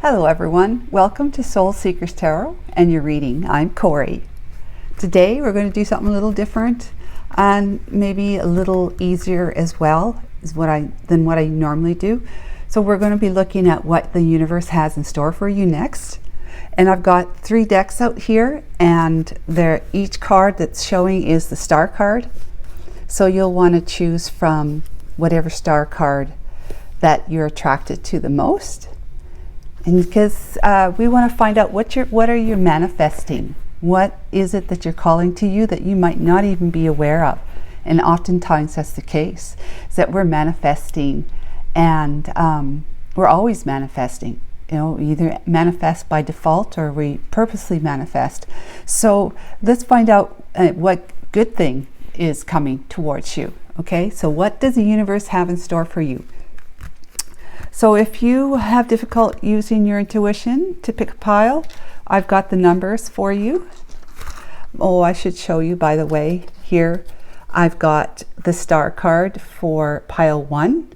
Hello everyone, welcome to Soul Seekers Tarot and your reading. I'm Corey. Today we're going to do something a little different and maybe a little easier as well than what I normally do. So we're going to be looking at what the universe has in store for you next. And I've got 3 decks out here, and each card that's showing is the star card. So you'll want to choose from whatever star card that you're attracted to the most. And because we want to find out what are you manifesting? What is it that you're calling to you that you might not even be aware of? And oftentimes that's the case, is that we're manifesting, and we're always manifesting. You know, either manifest by default or we purposely manifest. So let's find out what good thing is coming towards you. Okay, so what does the universe have in store for you? So if you have difficult using your intuition to pick a pile, I've got the numbers for you. Oh, I should show you, by the way, here I've got the star card for pile 1.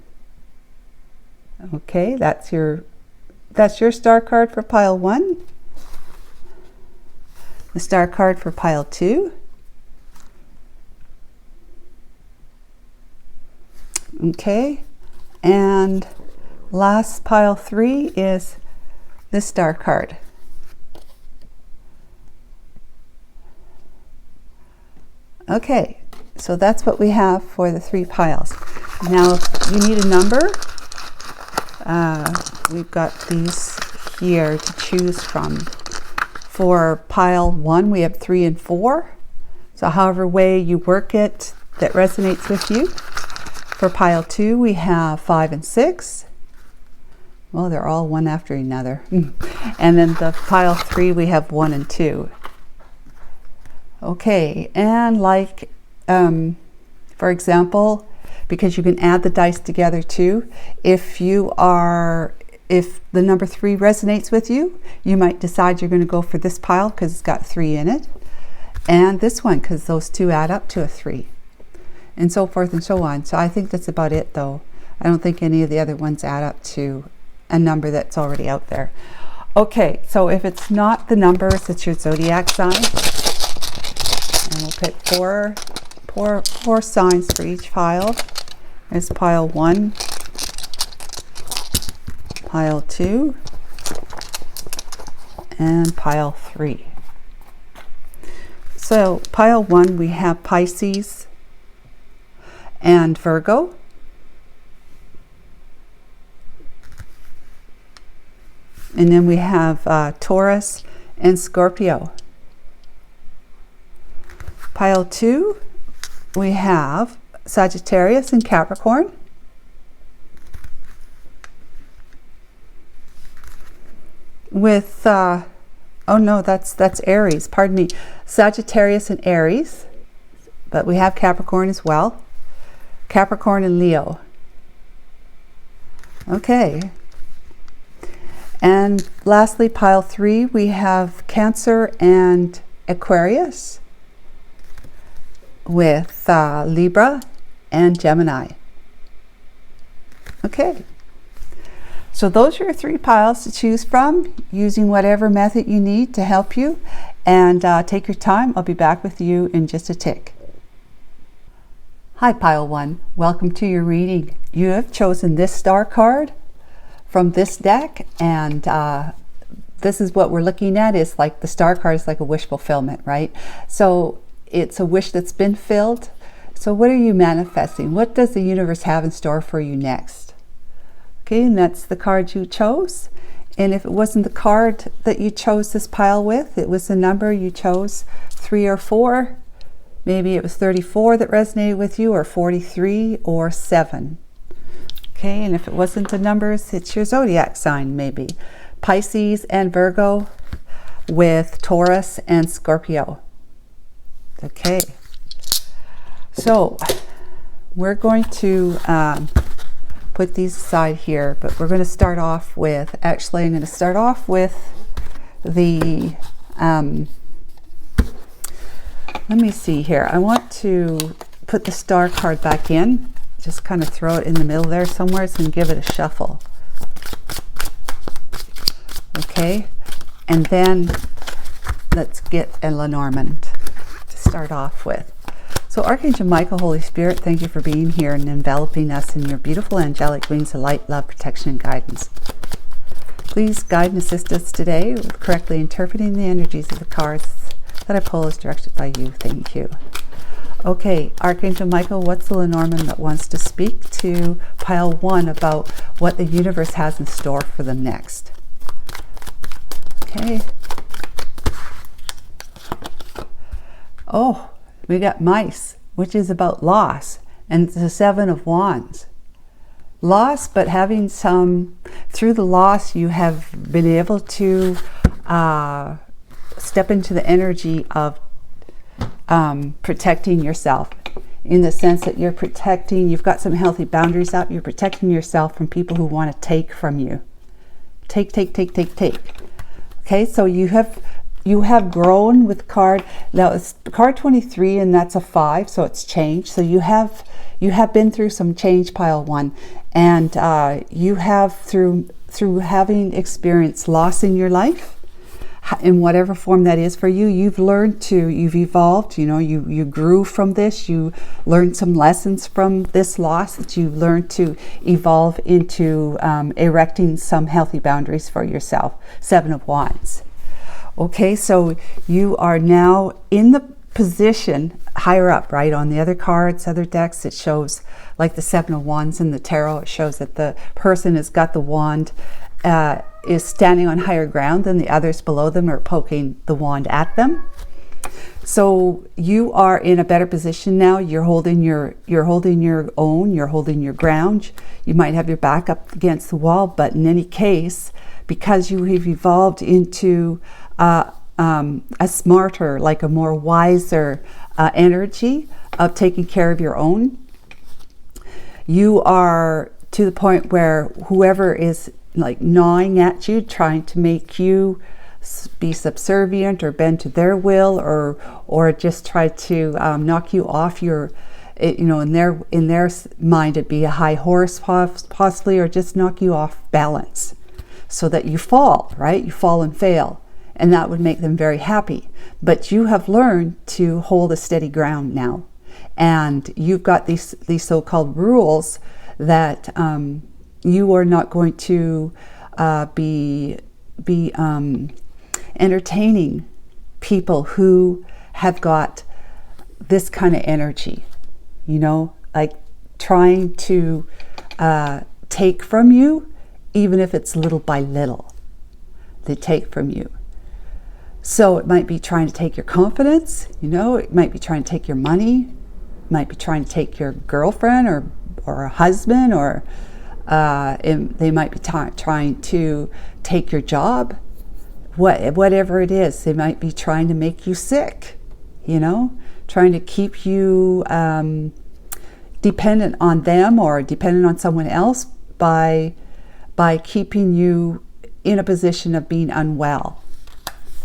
Okay, that's your star card for pile 1. The star card for pile 2. Okay, and last pile 3 is the star card. Okay, so that's what we have for the 3 piles. Now, if you need a number, we've got these here to choose from. For pile 1, we have 3 and 4. So however way you work it that resonates with you. For pile 2, we have 5 and 6. Well, they're all one after another. And then the pile 3, we have 1 and 2. Okay, and like, for example, because you can add the dice together too, if the number 3 resonates with you, you might decide you're going to go for this pile because it's got 3 in it, and this one because those 2 add up to a 3, and so forth and so on. So I think that's about it, though. I don't think any of the other ones add up to a number that's already out there. Okay, so if it's not the numbers, it's your zodiac sign. And we'll pick four signs for each pile. There's pile 1, pile 2, and pile 3. So pile 1, we have Pisces and Virgo. And then we have Taurus and Scorpio. Pile 2, we have Sagittarius and Capricorn. With, oh no, that's Aries, pardon me. Sagittarius and Aries, but we have Capricorn as well. Capricorn and Leo. Okay. And lastly, pile 3, we have Cancer and Aquarius, with Libra and Gemini. Okay, so those are your 3 piles to choose from, using whatever method you need to help you. And take your time. I'll be back with you in just a tick. Hi, pile 1. Welcome to your reading. You have chosen this star card from this deck, and this is what we're looking at. Is like the star card is like a wish fulfillment, right? So it's a wish that's been filled. So what are you manifesting? What does the universe have in store for you next? Okay, and that's the card you chose. And if it wasn't the card that you chose this pile with, it was the number you chose, 3 or 4. Maybe it was 34 that resonated with you, or 43, or 7. Okay, and if it wasn't the numbers, it's your zodiac sign, maybe. Pisces and Virgo with Taurus and Scorpio. Okay, so we're going to put these aside here, but we're going to start off with, actually I'm going to start off with the, let me see here. I want to put the star card back in. Just kind of throw it in the middle there somewhere and give it a shuffle. Okay, and then let's get a Lenormand to start off with. So Archangel Michael, Holy Spirit, thank you for being here and enveloping us in your beautiful angelic wings of light, love, protection, and guidance. Please guide and assist us today with correctly interpreting the energies of the cards that I pull as directed by you. Thank you. Okay, Archangel Michael, what's the Lenormand that wants to speak to pile 1 about what the universe has in store for them next? Okay. Oh, we got mice, which is about loss, and it's the 7 of Wands. Loss, but having some, through the loss, you have been able to step into the energy of protecting yourself, in the sense that you're protecting, you've got some healthy boundaries up, you're protecting yourself from people who want to take from you. Take. Okay, so you have grown with card, now it's card 23 and that's a 5, so it's changed. So you have been through some change, pile 1, and you have through having experienced loss in your life, in whatever form that is for you, you've evolved, you grew from this, you learned some lessons from this loss that you've learned to evolve into erecting some healthy boundaries for yourself. 7 of Wands. Okay, so you are now in the position higher up, right? On the other cards, other decks, it shows like the 7 of Wands in the tarot. It shows that the person has got the wand, is standing on higher ground than the others below them are poking the wand at them. So you are in a better position now. You're holding your own, you're holding your ground. You might have your back up against the wall, but in any case, because you have evolved into a smarter, like a more wiser energy of taking care of your own, you are to the point where whoever is like gnawing at you, trying to make you be subservient or bend to their will, or just try to knock you off your, in their mind it'd be a high horse possibly, or just knock you off balance so that you fall, right? You fall and fail, and that would make them very happy. But you have learned to hold a steady ground now, and you've got these so-called rules that you are not going to be entertaining people who have got this kind of energy, like trying to take from you, even if it's little by little. They take from you. So it might be trying to take your confidence, it might be trying to take your money, it might be trying to take your girlfriend or a husband, or they might be trying to take your job, whatever it is. They might be trying to make you sick, trying to keep you dependent on them or dependent on someone else by keeping you in a position of being unwell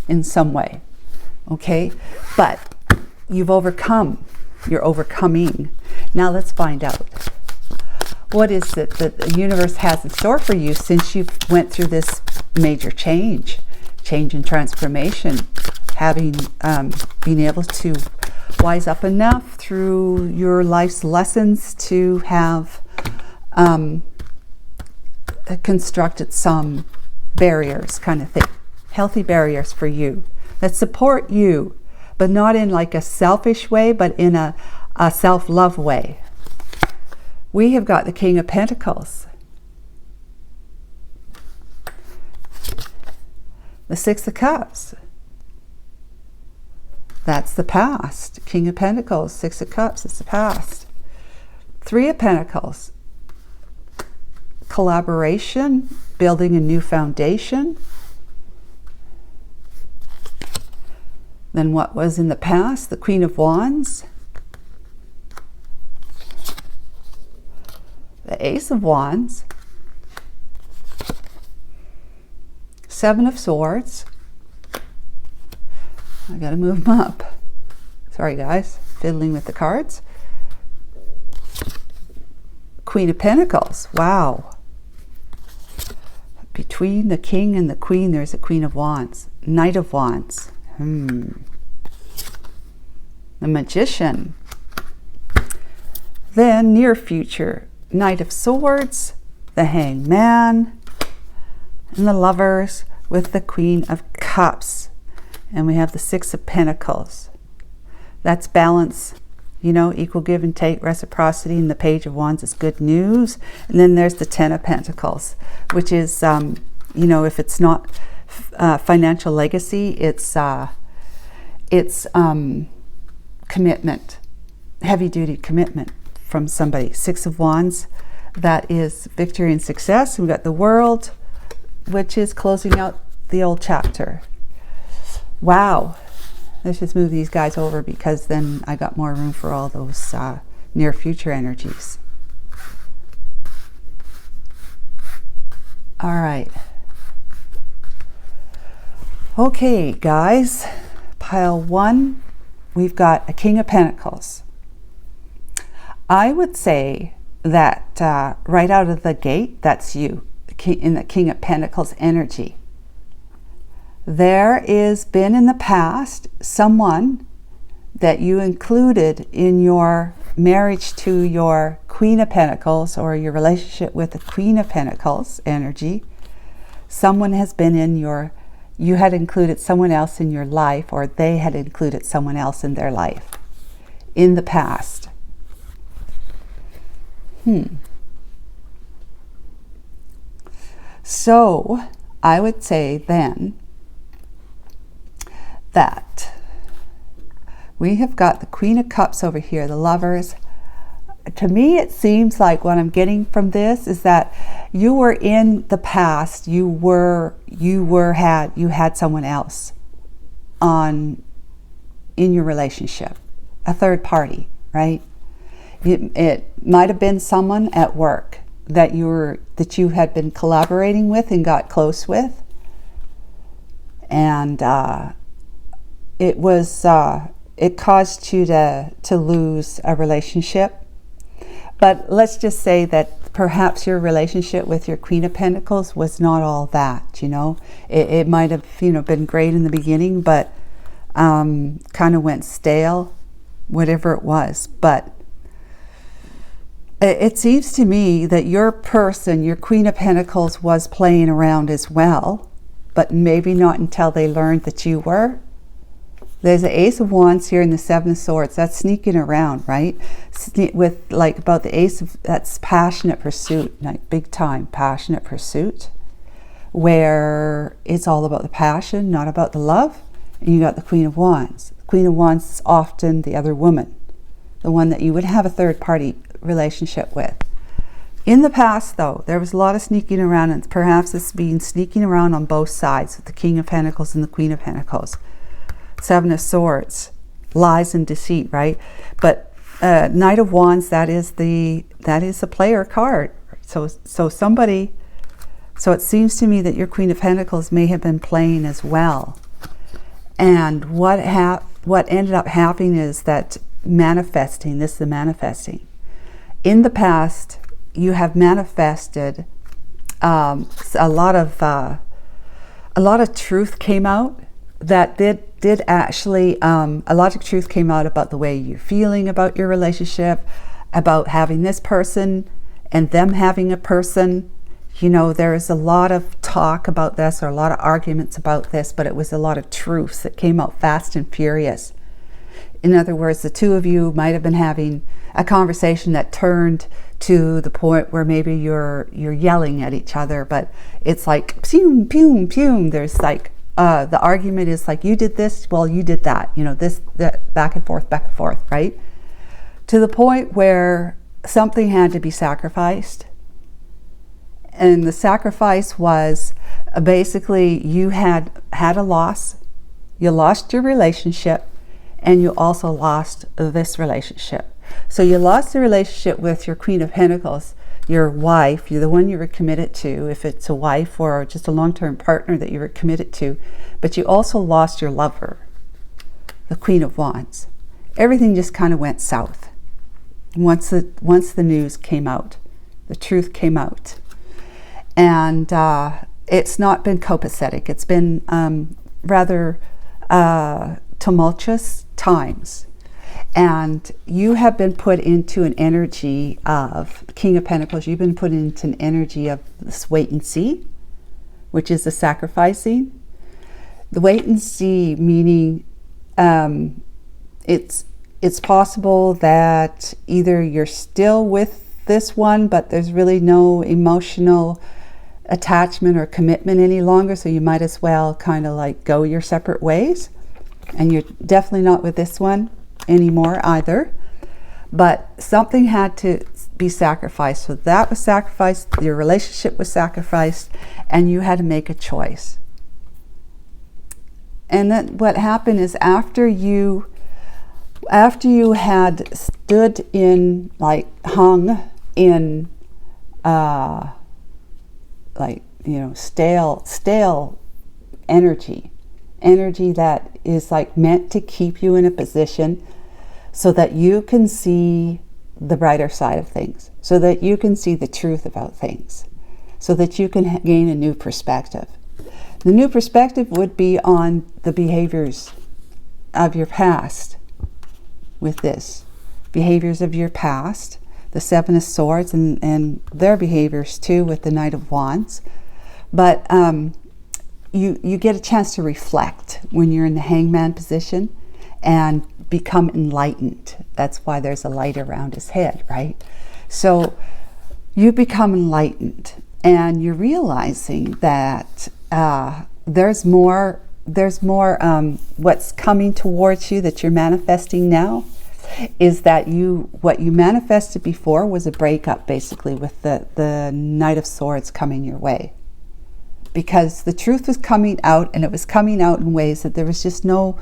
in some way. Okay, but you've overcome, you're overcoming. Now let's find out. What is it that the universe has in store for you since you went through this major change and transformation, having been able to wise up enough through your life's lessons to have constructed some barriers, kind of thing, healthy barriers for you that support you, but not in like a selfish way, but in a self-love way. We have got the King of Pentacles, the Six of Cups. That's the past. King of Pentacles, Six of Cups, it's the past. Three of Pentacles, collaboration, building a new foundation. Then what was in the past? The Queen of Wands, the Ace of Wands, Seven of Swords. I gotta move them up. Sorry guys, fiddling with the cards. Queen of Pentacles, wow. Between the king and the queen, there's a Queen of Wands. Knight of Wands. The Magician. Then near future, Knight of Swords, the Hanged Man, and the Lovers with the Queen of Cups. And we have the Six of Pentacles. That's balance, you know, equal give and take, reciprocity, and the Page of Wands is good news. And then there's the Ten of Pentacles, which is, you know, if it's not financial legacy, it's commitment, heavy-duty commitment from somebody. Six of Wands, that is victory and success. We've got the World, which is closing out the old chapter. Wow. Let's just move these guys over because then I got more room for all those near future energies. All right. Okay, guys. Pile 1, we've got a King of Pentacles. I would say that right out of the gate, that's you, in the King of Pentacles energy. There is been in the past someone that you included in your marriage to your Queen of Pentacles or your relationship with the Queen of Pentacles energy. Someone has been in your, you had included someone else in your life, or they had included someone else in their life in the past. So I would say then that we have got the Queen of Cups over here, the Lovers. To me, it seems like what I'm getting from this is that you were in the past, you had someone else in your relationship, a third party, right? It might have been someone at work that you had been collaborating with and got close with, and it caused you to lose a relationship. But let's just say that perhaps your relationship with your Queen of Pentacles was not all that, you know. It might have, you know, been great in the beginning, but kind of went stale, whatever it was. But it seems to me that your person, your Queen of Pentacles, was playing around as well, but maybe not until they learned that you were. There's the Ace of Wands here and the Seven of Swords. That's sneaking around, right? With like about the Ace of, that's passionate pursuit, like big time passionate pursuit, where it's all about the passion, not about the love. And you got the Queen of Wands. The Queen of Wands is often the other woman, the one that you would have a third party relationship with. In the past, though, there was a lot of sneaking around, and perhaps it's been sneaking around on both sides with the King of Pentacles and the Queen of Pentacles. Seven of Swords, lies and deceit, right? But Knight of Wands, that is a player card. So it seems to me that your Queen of Pentacles may have been playing as well. And what ended up happening is that manifesting. This is the manifesting. In the past, you have manifested a lot of truth came out. That did actually, a lot of truth came out about the way you're feeling about your relationship, about having this person and them having a person. You know, there is a lot of talk about this, or a lot of arguments about this, but it was a lot of truths that came out fast and furious. In other words, the two of you might have been having a conversation that turned to the point where maybe you're yelling at each other, but it's like, pew, pew, pew. There's like, the argument is like, you did this, well, you did that, you know, this, that, back and forth, right? To the point where something had to be sacrificed. And the sacrifice was basically you had a loss, you lost your relationship, and you also lost this relationship. So you lost the relationship with your Queen of Pentacles, your wife, you're the one you were committed to, if it's a wife or just a long-term partner that you were committed to, but you also lost your lover, the Queen of Wands. Everything just kind of went south once the news came out, the truth came out. And it's not been copacetic. It's been rather tumultuous times. And you have been put into an energy of King of Pentacles. You've been put into an energy of this wait and see, which is the sacrificing. The wait and see meaning it's possible that either you're still with this one, but there's really no emotional attachment or commitment any longer, so you might as well kind of like go your separate ways. And you're definitely not with this one anymore either, but something had to be sacrificed. So that was sacrificed, your relationship was sacrificed, and you had to make a choice. And then what happened is after you had stood in, like hung in like, you know, stale energy that is like meant to keep you in a position so that you can see the brighter side of things, so that you can see the truth about things, so that you can gain a new perspective. The new perspective would be on the behaviors of your past with this. Behaviors of your past, the Seven of Swords, and their behaviors too with the Knight of Wands. But you get a chance to reflect when you're in the Hangman position and become enlightened. That's why there's a light around his head, right? So you become enlightened and you're realizing that there's more what's coming towards you that you're manifesting now is that what you manifested before was a breakup, basically, with the Knight of Swords coming your way. Because the truth was coming out, and it was coming out in ways that there was just no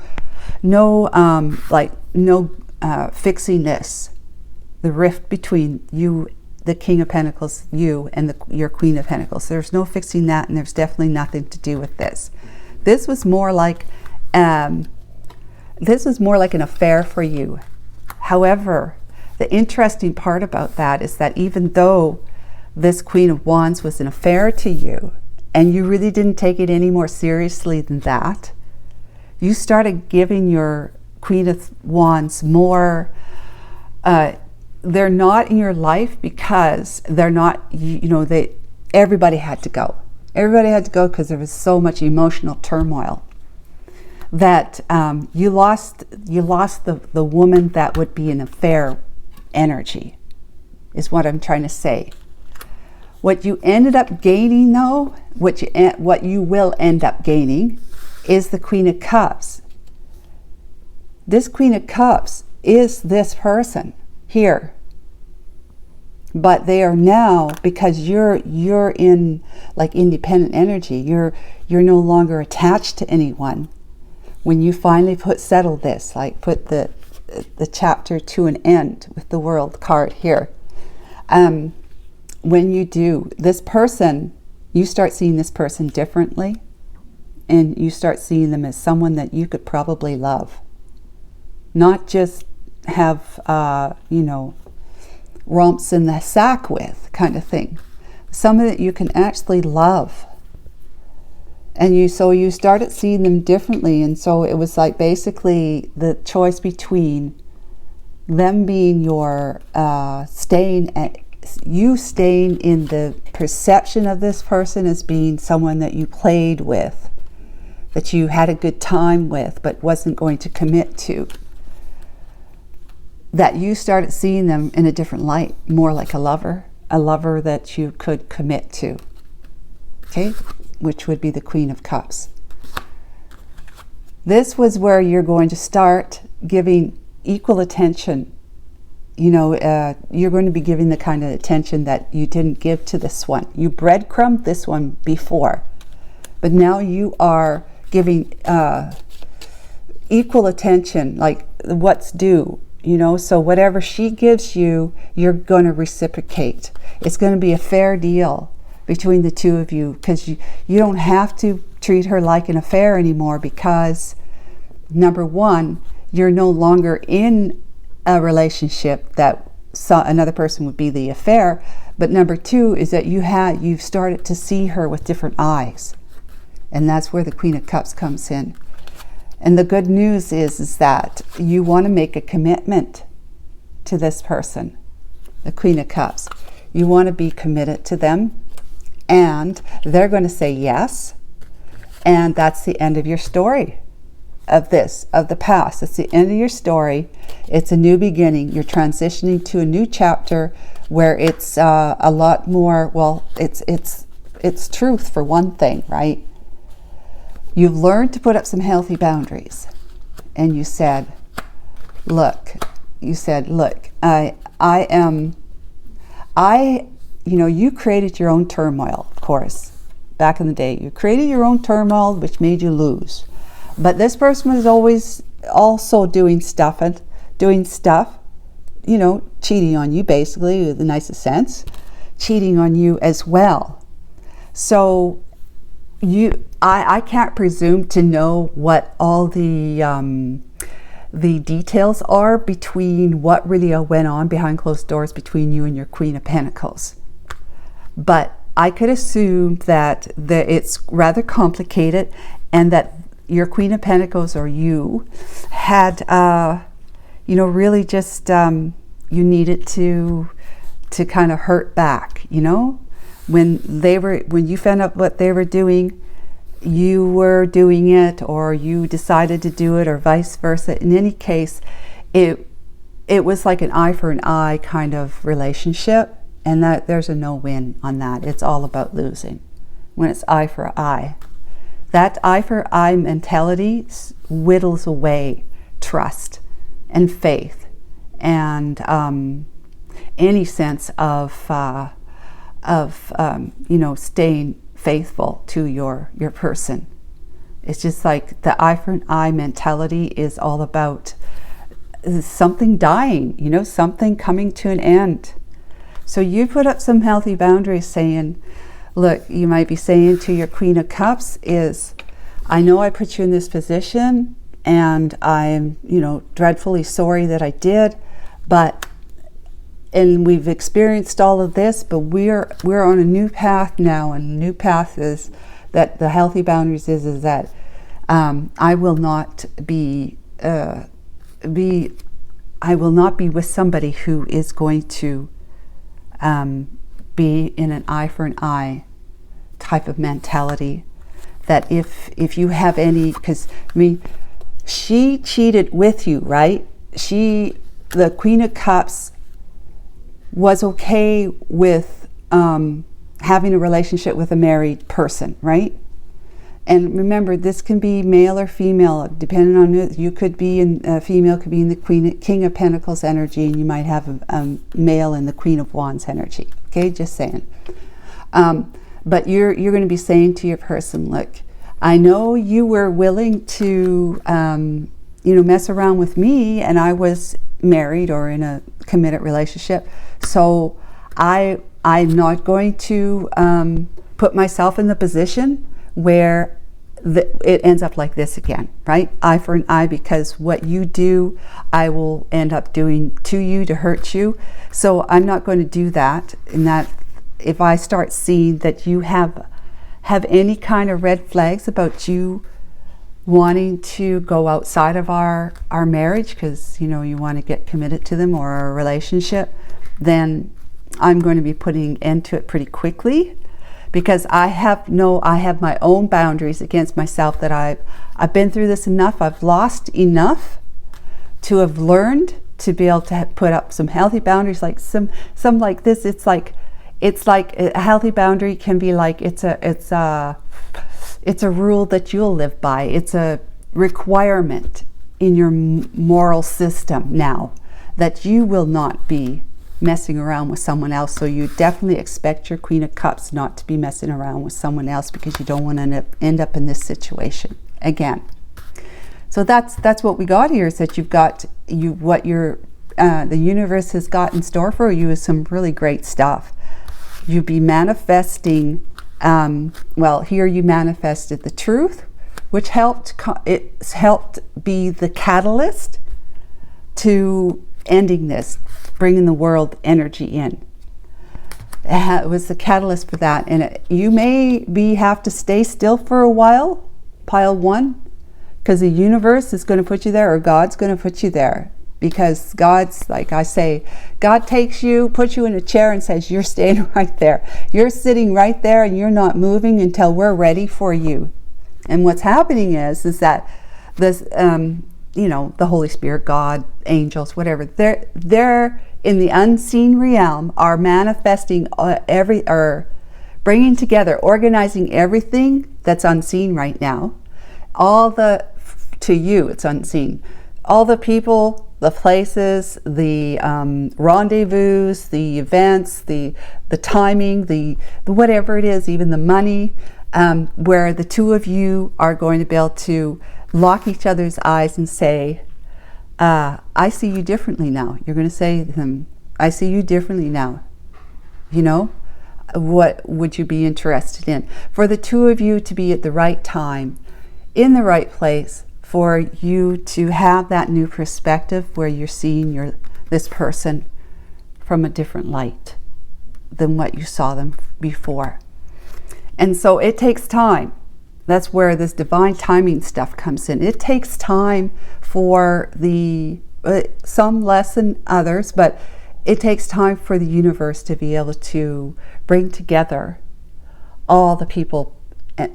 fixing this. The rift between you, the King of Pentacles, you, and your Queen of Pentacles. There's no fixing that, and there's definitely nothing to do with this. This was more like an affair for you. However, the interesting part about that is that even though this Queen of Wands was an affair to you, and you really didn't take it any more seriously than that, you started giving your Queen of Wands more, they're not in your life because they're not, everybody had to go. Everybody had to go because there was so much emotional turmoil that you lost the woman that would be an affair energy, is what I'm trying to say. What you ended up gaining, though, what you will end up gaining, is the Queen of Cups. This Queen of Cups is this person here, but they are now, because you're in like independent energy. You're no longer attached to anyone. When you finally settle this, like put the chapter to an end with the World card here. When you do, this person, you start seeing this person differently, and you start seeing them as someone that you could probably love. Not just have, romps in the sack with kind of thing. Someone that you can actually love. And so you started seeing them differently, and so it was like basically the choice between them being your staying in the perception of this person as being someone that you played with, that you had a good time with but wasn't going to commit to, that you started seeing them in a different light, more like a lover that you could commit to, okay, which would be the Queen of Cups. This was where you're going to start giving equal attention. You're going to be giving the kind of attention that you didn't give to this one. You breadcrumbed this one before, but now you are giving equal attention, like what's due. So whatever she gives you, you're going to reciprocate. It's going to be a fair deal between the two of you, because you don't have to treat her like an affair anymore, because number one, you're no longer in a relationship that another person would be the affair, But number 2 is that you've started to see her with different eyes. And that's where the Queen of Cups comes in. And the good news is that you want to make a commitment to this person, the Queen of Cups. You want to be committed to them, and they're going to say yes. And that's the end of your story of the past. It's the end of your story. It's a new beginning. You're transitioning to a new chapter where it's a lot more, well, it's truth for one thing, right? You've learned to put up some healthy boundaries. And you said, look, you created your own turmoil, of course. Back in the day, you created your own turmoil, which made you lose. But this person was always also doing stuff, cheating on you, basically, in the nicest sense, cheating on you as well. So I can't presume to know what all the details are between what really went on behind closed doors between you and your Queen of Pentacles. But I could assume that it's rather complicated, and that your Queen of Pentacles or you had, really just, you needed to kind of hurt back, when you found out what they were doing, you were doing it, or you decided to do it, or vice versa. In any case, it was like an eye for an eye kind of relationship, and that there's a no-win on that. It's all about losing when it's eye for eye. That eye for eye mentality whittles away trust and faith and any sense of staying faithful to your person. It's just like the eye for an eye mentality is all about something dying, something coming to an end. So you put up some healthy boundaries saying, look, you might be saying to your Queen of Cups is, I know I put you in this position, and I'm, dreadfully sorry that I did, and we've experienced all of this, but we're on a new path now, and the new path is that the healthy boundaries is that I will not be with somebody who is going to be in an eye for an eye type of mentality. That if you have any, because she cheated with you, right? The Queen of Cups was okay with having a relationship with a married person, right? And remember, this can be male or female, depending on it. You could be a female could be in the King of Pentacles energy, and you might have a male in the Queen of Wands energy. Okay, just saying. But you're going to be saying to your person, look, I know you were willing to, mess around with me, and I was married or in a committed relationship. So I'm not going to put myself in the position where it ends up like this again, right? Eye for an eye, because what you do, I will end up doing to you to hurt you. So I'm not going to do that. And that if I start seeing that you have any kind of red flags about you wanting to go outside of our marriage, because you want to get committed to them or a relationship, then I'm going to be putting an end to it pretty quickly, because I have my own boundaries against myself, that I've been through this enough. I've lost enough to have learned to be able to put up some healthy boundaries, like some like this. It's like a healthy boundary can be like it's a rule that you'll live by. It's a requirement in your moral system now that you will not be messing around with someone else. So you definitely expect your Queen of Cups not to be messing around with someone else, because you don't want to end up in this situation again. So that's what we got here, is that you've got what the universe has got in store for you is some really great stuff. You'll be manifesting, here you manifested the truth, which helped be the catalyst to ending this, bringing the world energy in. It was the catalyst for that. And you may have to stay still for a while, pile 1, because the universe is going to put you there, or God's going to put you there. Because God's, like I say, God takes you, puts you in a chair and says, you're staying right there. You're sitting right there and you're not moving until we're ready for you. And what's happening is that this, you know, the Holy Spirit, God, angels, whatever, they're in the unseen realm, are manifesting or bringing together, organizing everything that's unseen right now. To you, it's unseen. All the people, the places, the rendezvous, the events, the timing, the whatever it is, even the money, where the two of you are going to be able to lock each other's eyes and say, I see you differently now. You're going to say to them, I see you differently now. You know, what would you be interested in? For the two of you to be at the right time, in the right place, for you to have that new perspective where you're seeing this person from a different light than what you saw them before. And so it takes time. That's where this divine timing stuff comes in. It takes time for some less than others, but it takes time for the universe to be able to bring together all the people,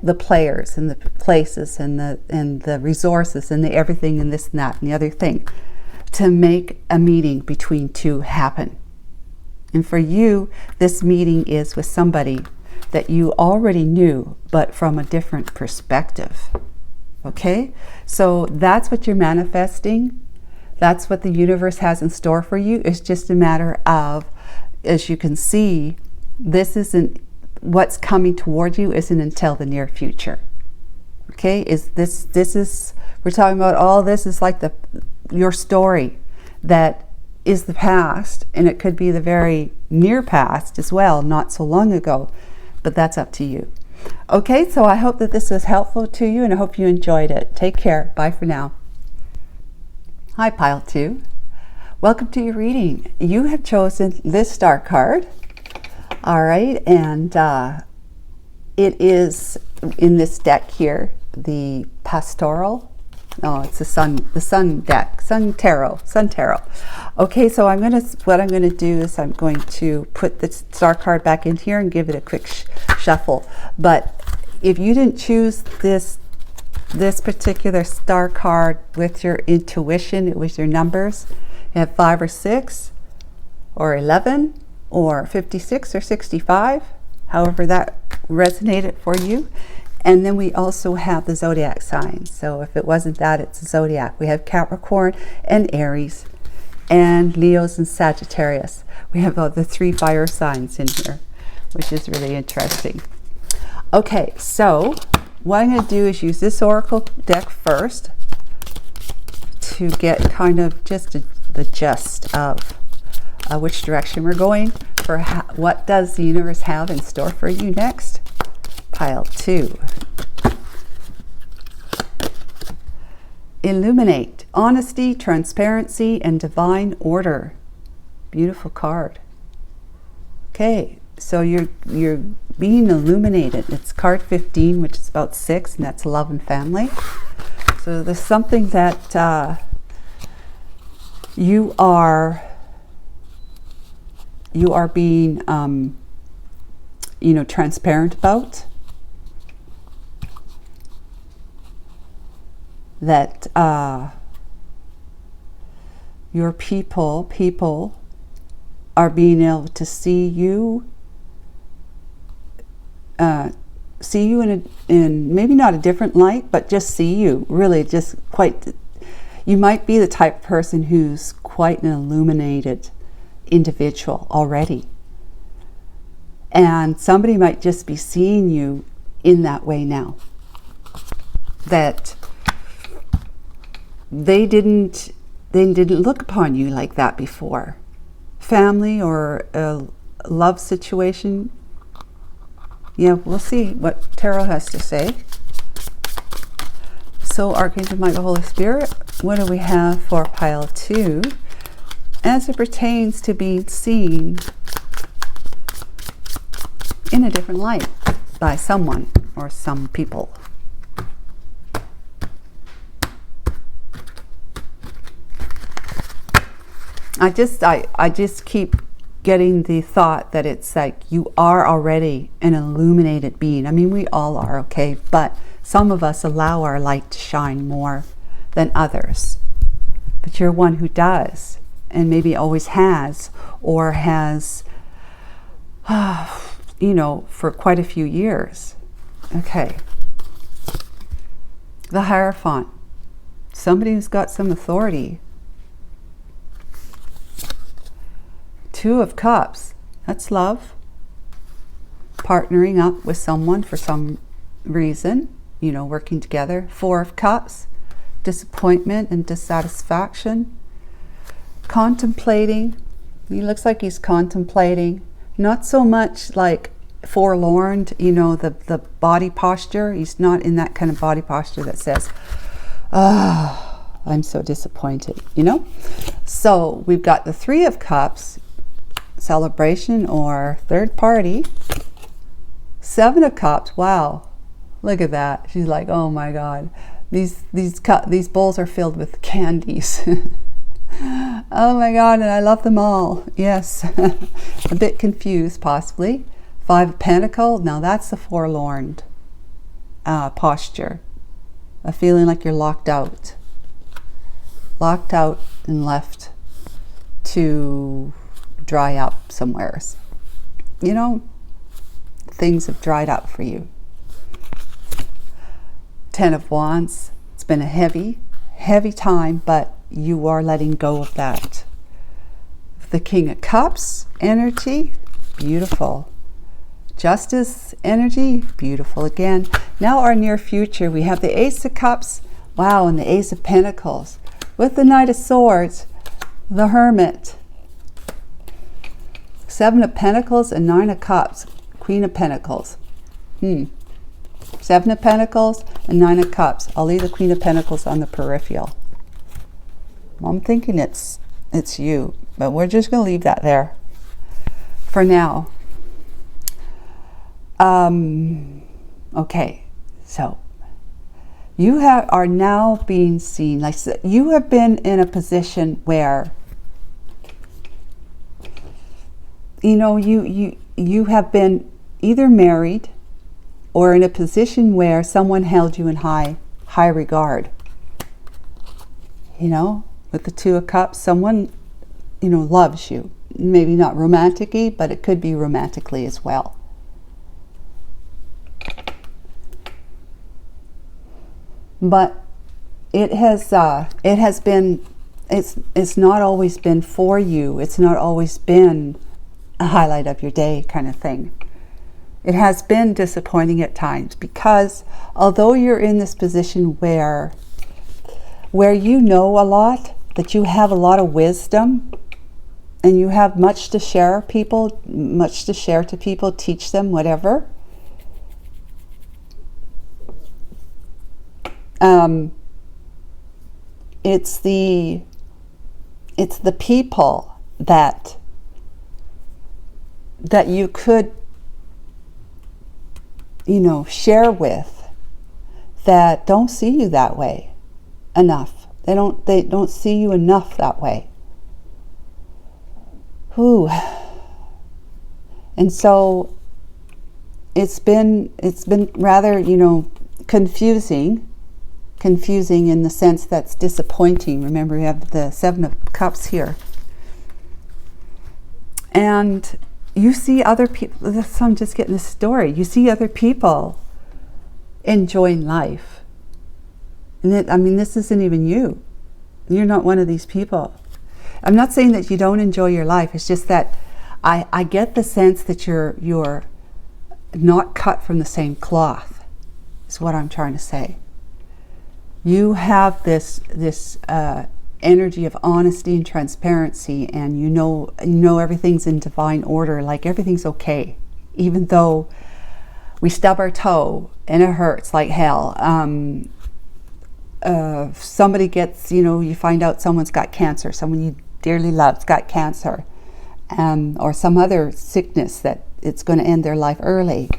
the players and the places and the resources and the everything and this and that and the other thing to make a meeting between two happen. And for you, this meeting is with somebody that you already knew, but from a different perspective. Okay? So that's what you're manifesting. That's what the universe has in store for you. It's just a matter of, as you can see, what's coming toward you isn't until the near future. Okay? We're talking about all this is like your story that is the past, and it could be the very near past as well, not so long ago, but that's up to you. Okay, so I hope that this was helpful to you, and I hope you enjoyed it. Take care. Bye for now. Hi, Pile 2. Welcome to your reading. You have chosen this star card. All right, and it is in this deck here, the Pastoral. No, it's the Sun deck, Sun Tarot. Okay, so what I'm gonna do is I'm going to put the star card back in here and give it a quick shuffle. But if you didn't choose this particular star card with your intuition, it was your numbers. You have 5 or 6, or 11, or 56 or 65, however that resonated for you. And then we also have the zodiac signs. So if it wasn't that, it's the zodiac. We have Capricorn and Aries and Leos and Sagittarius. We have the 3 fire signs in here, which is really interesting. Okay, so what I'm going to do is use this oracle deck first to get kind of just the gist of which direction we're going, for what does the universe have in store for you next. Pile 2. Illuminate, honesty, transparency, and divine order. Beautiful card. Okay, so you're being illuminated. It's card 15, which is about 6, and that's love and family. So there's something that you are being transparent about. That your people are being able to see you in maybe not a different light, but just see you, really just quite. You might be the type of person who's quite an illuminated individual already, and somebody might just be seeing you in that way now, that they didn't look upon you like that before. Family or a love situation. Yeah, we'll see what Tarot has to say. So Archangel Michael, Holy Spirit, what do we have for pile 2 as it pertains to being seen in a different light by someone or some people. I just keep getting the thought that it's like you are already an illuminated being. I mean, we all are, okay, but some of us allow our light to shine more than others. But you're one who does, and maybe always has, or has, you know, for quite a few years. Okay. The Hierophant. Somebody who's got some authority. Two of Cups. That's love. Partnering up with someone for some reason. You know, working together. Four of Cups. Disappointment and dissatisfaction. Contemplating. He looks like he's contemplating. Not so much like forlorn, you know, the body posture. He's not in that kind of body posture that says, oh, I'm so disappointed, you know? So we've got the Three of Cups, celebration or third party. Seven of Cups, wow, look at that. She's like, oh my God, these bowls are filled with candies. Oh my God, and I love them all. Yes. A bit confused, possibly. Five of Pentacles. Now that's the forlorn posture. A feeling like you're locked out. Locked out and left to dry up somewhere. You know, things have dried up for you. Ten of Wands. It's been a heavy time, but you are letting go of that. The King of Cups energy, beautiful. Justice energy, beautiful again. Now our near future, we have the Ace of Cups, wow, and the Ace of Pentacles. With the Knight of Swords, the Hermit. Seven of Pentacles and Nine of Cups, Queen of Pentacles. Seven of Pentacles and Nine of Cups. I'll leave the Queen of Pentacles on the peripheral. I'm thinking it's you, but we're just going to leave that there for now. Okay, so you are now being seen, like you have been in a position where, you know, you have been either married or in a position where someone held you in high regard. You know, with the Two of Cups, someone, you know, loves you. Maybe not romantically, but it could be romantically as well. But it's not always been for you. It's not always been a highlight of your day kind of thing. It has been disappointing at times because although you're in this position where you know a lot, that you have a lot of wisdom and you have much to share to people, teach them, whatever. It's the people that you could, you know, share with that don't see you that way enough. They don't see you enough that way. Ooh. And so it's been rather, you know, confusing in the sense that's disappointing. Remember, we have the Seven of Cups here. And you see other people, I'm just getting this story. You see other people enjoying life. And I mean, this isn't even you. You're not one of these people. I'm not saying that you don't enjoy your life. It's just that I get the sense that you're not cut from the same cloth, is what I'm trying to say. You have this energy of honesty and transparency, and you know everything's in divine order, like everything's okay, even though we stub our toe and it hurts like hell. Somebody gets, you know, you find out someone's got cancer, someone you dearly love's got cancer, or some other sickness that it's going to end their life early.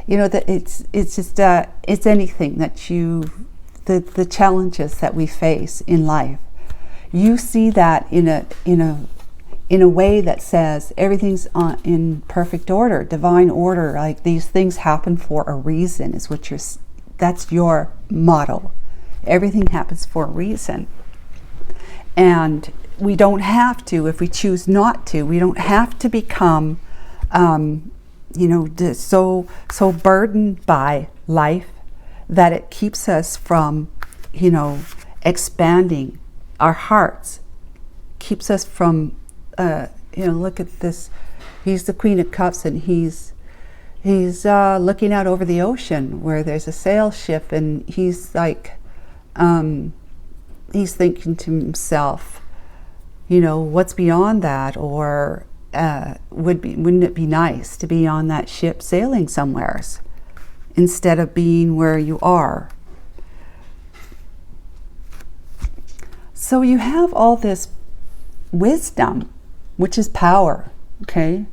You know, that it's just it's anything that the challenges that we face in life. You see that in a way that says everything's in perfect order, divine order. Like, these things happen for a reason, is what that's your motto. Everything happens for a reason. And we don't have to, if we choose not to, we don't have to become, you know, so burdened by life that it keeps us from, you know, expanding our hearts, keeps us from, you know, look at this. He's the Queen of Cups, and he's looking out over the ocean where there's a sail ship, and he's like, he's thinking to himself, you know, what's beyond that? Or wouldn't it be nice to be on that ship sailing somewheres instead of being where you are? So you have all this wisdom, which is power, okay?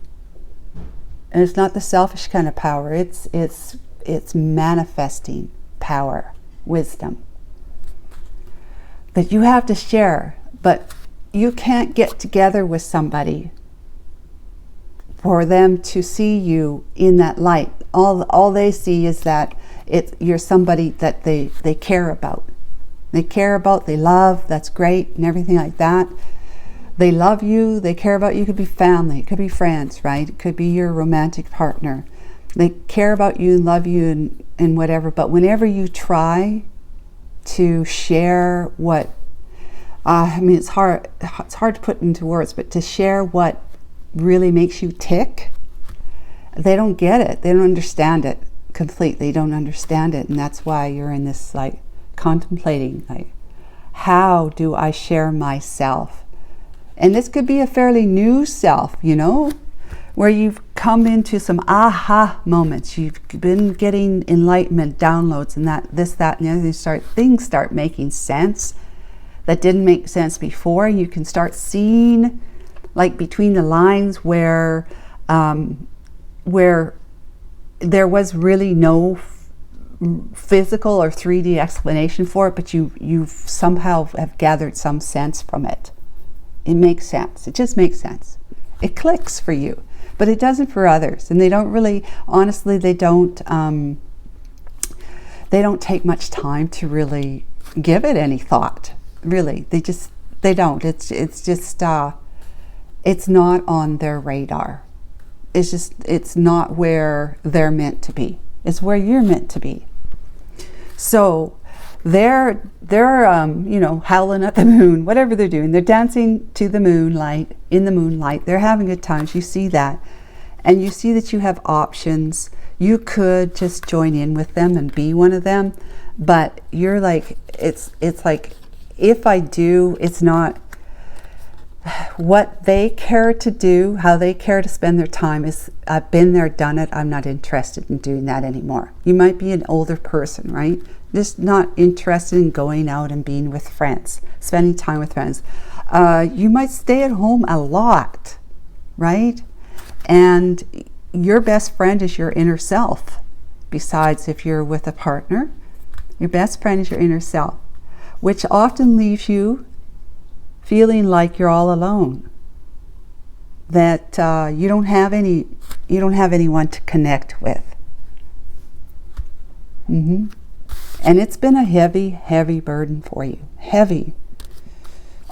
And it's not the selfish kind of power. It's manifesting power, wisdom that you have to share. But you can't get together with somebody for them to see you in that light. All they see is that you're somebody that they care about. They care about, they love, that's great, and everything like that. They love you, they care about you. It could be family, it could be friends, right? It could be your romantic partner. They care about you and love you and whatever. But whenever you try to share what, I mean, it's hard to put into words, but to share what really makes you tick, they don't get it. They don't understand it completely. They don't understand it. And that's why you're in this, like, contemplating, like, how do I share myself? And this could be a fairly new self, you know, where you've come into some aha moments. You've been getting enlightenment, downloads, and that, and the other. Things start making sense that didn't make sense before. You can start seeing, like, between the lines where there was really no physical or 3D explanation for it, but you somehow have gathered some sense from it. It makes sense. It just makes sense. It clicks for you, but it doesn't for others. And they don't really, honestly, they don't take much time to really give it any thought. Really, they don't. It's just it's not on their radar. It's not where they're meant to be. It's where you're meant to be. So they're you know, howling at the moon, whatever they're doing. They're dancing to the moonlight, in the moonlight. They're having good times. You see that. And you see that you have options. You could just join in with them and be one of them. But you're like, it's like, if I do, it's not what they care to do, how they care to spend their time. Is, I've been there, done it. I'm not interested in doing that anymore. You might be an older person, right? Just not interested in going out and being with friends, spending time with friends. You might stay at home a lot, right? And your best friend is your inner self. Besides, if you're with a partner, your best friend is your inner self, which often leaves you feeling like you're all alone, that you don't have anyone to connect with. And it's been a heavy burden for you. Heavy.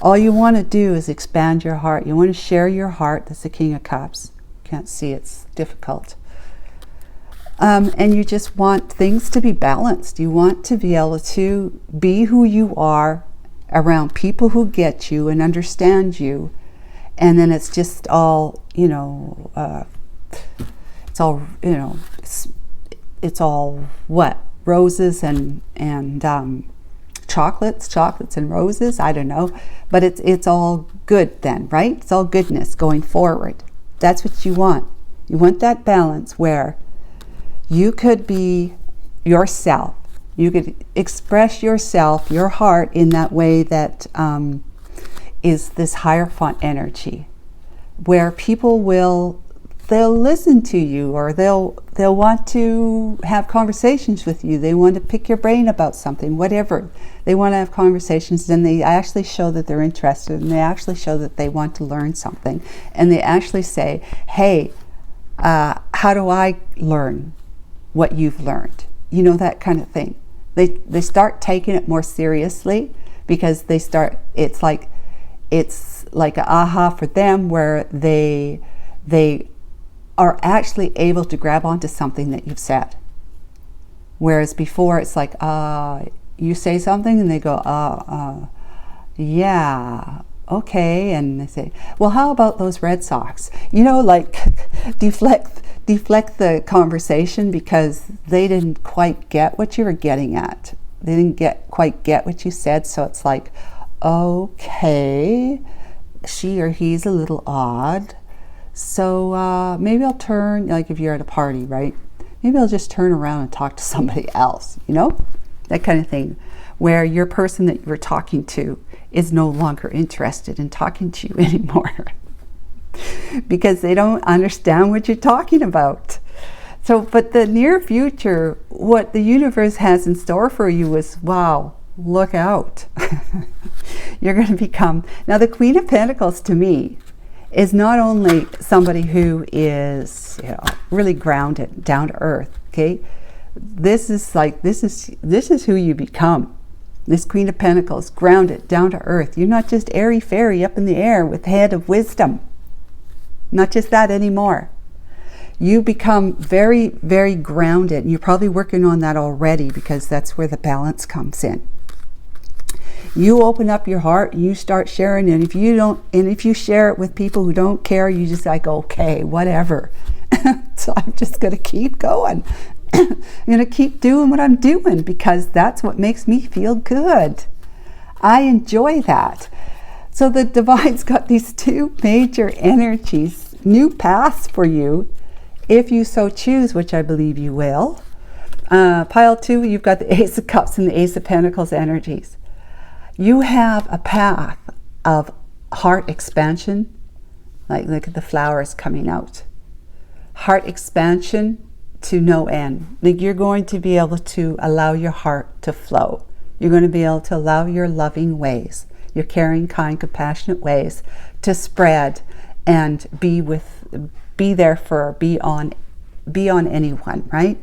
All you want to do is expand your heart. You want to share your heart. That's the King of Cups. Can't see, it's difficult. And you just want things to be balanced. You want to be able to be who you are around people who get you and understand you. And then it's just all, you know, it's all, you know, it's all what? Roses and chocolates and roses. I don't know. But it's all good then, right? It's all goodness going forward. That's what you want. You want that balance where you could be yourself. You could express yourself, your heart, in that way that is this Hierophant energy where people they'll listen to you, or they'll want to have conversations with you. They want to pick your brain about something, whatever. They want to have conversations, and they actually show that they're interested, and they actually show that they want to learn something. And they actually say, hey, how do I learn what you've learned? You know, that kind of thing. They start taking it more seriously, because it's like an aha for them, where they are actually able to grab onto something that you've said. Whereas before it's like, you say something and they go, yeah, okay. And they say, well, how about those Red Sox? You know, like deflect the conversation, because they didn't quite get what you were getting at. They didn't quite get what you said. So it's like, okay, she or he's a little odd. So maybe I'll turn, like if you're at a party, right? Maybe I'll just turn around and talk to somebody else, you know? That kind of thing, where your person that you were talking to is no longer interested in talking to you anymore because they don't understand what you're talking about. So, but the near future, what the universe has in store for you is, wow, look out. You're going to become, now the Queen of Pentacles to me is not only somebody who is, you know, really grounded, down to earth, okay? This is who you become. This Queen of Pentacles, grounded, down to earth. You're not just airy-fairy up in the air with head of wisdom. Not just that anymore. You become very, very grounded. And you're probably working on that already, because that's where the balance comes in. You open up your heart and you start sharing, and if you share it with people who don't care, you just like, okay, whatever. So I'm just going to keep going. I'm going to keep doing what I'm doing, because that's what makes me feel good. I enjoy that. So the Divine's got these two major energies, new paths for you, if you so choose, which I believe you will. Pile 2, you've got the Ace of Cups and the Ace of Pentacles energies. You have a path of heart expansion, like look at the flowers coming out. Heart expansion to no end. Like you're going to be able to allow your heart to flow. You're going to be able to allow your loving ways, your caring, kind, compassionate ways to spread and be on anyone, right?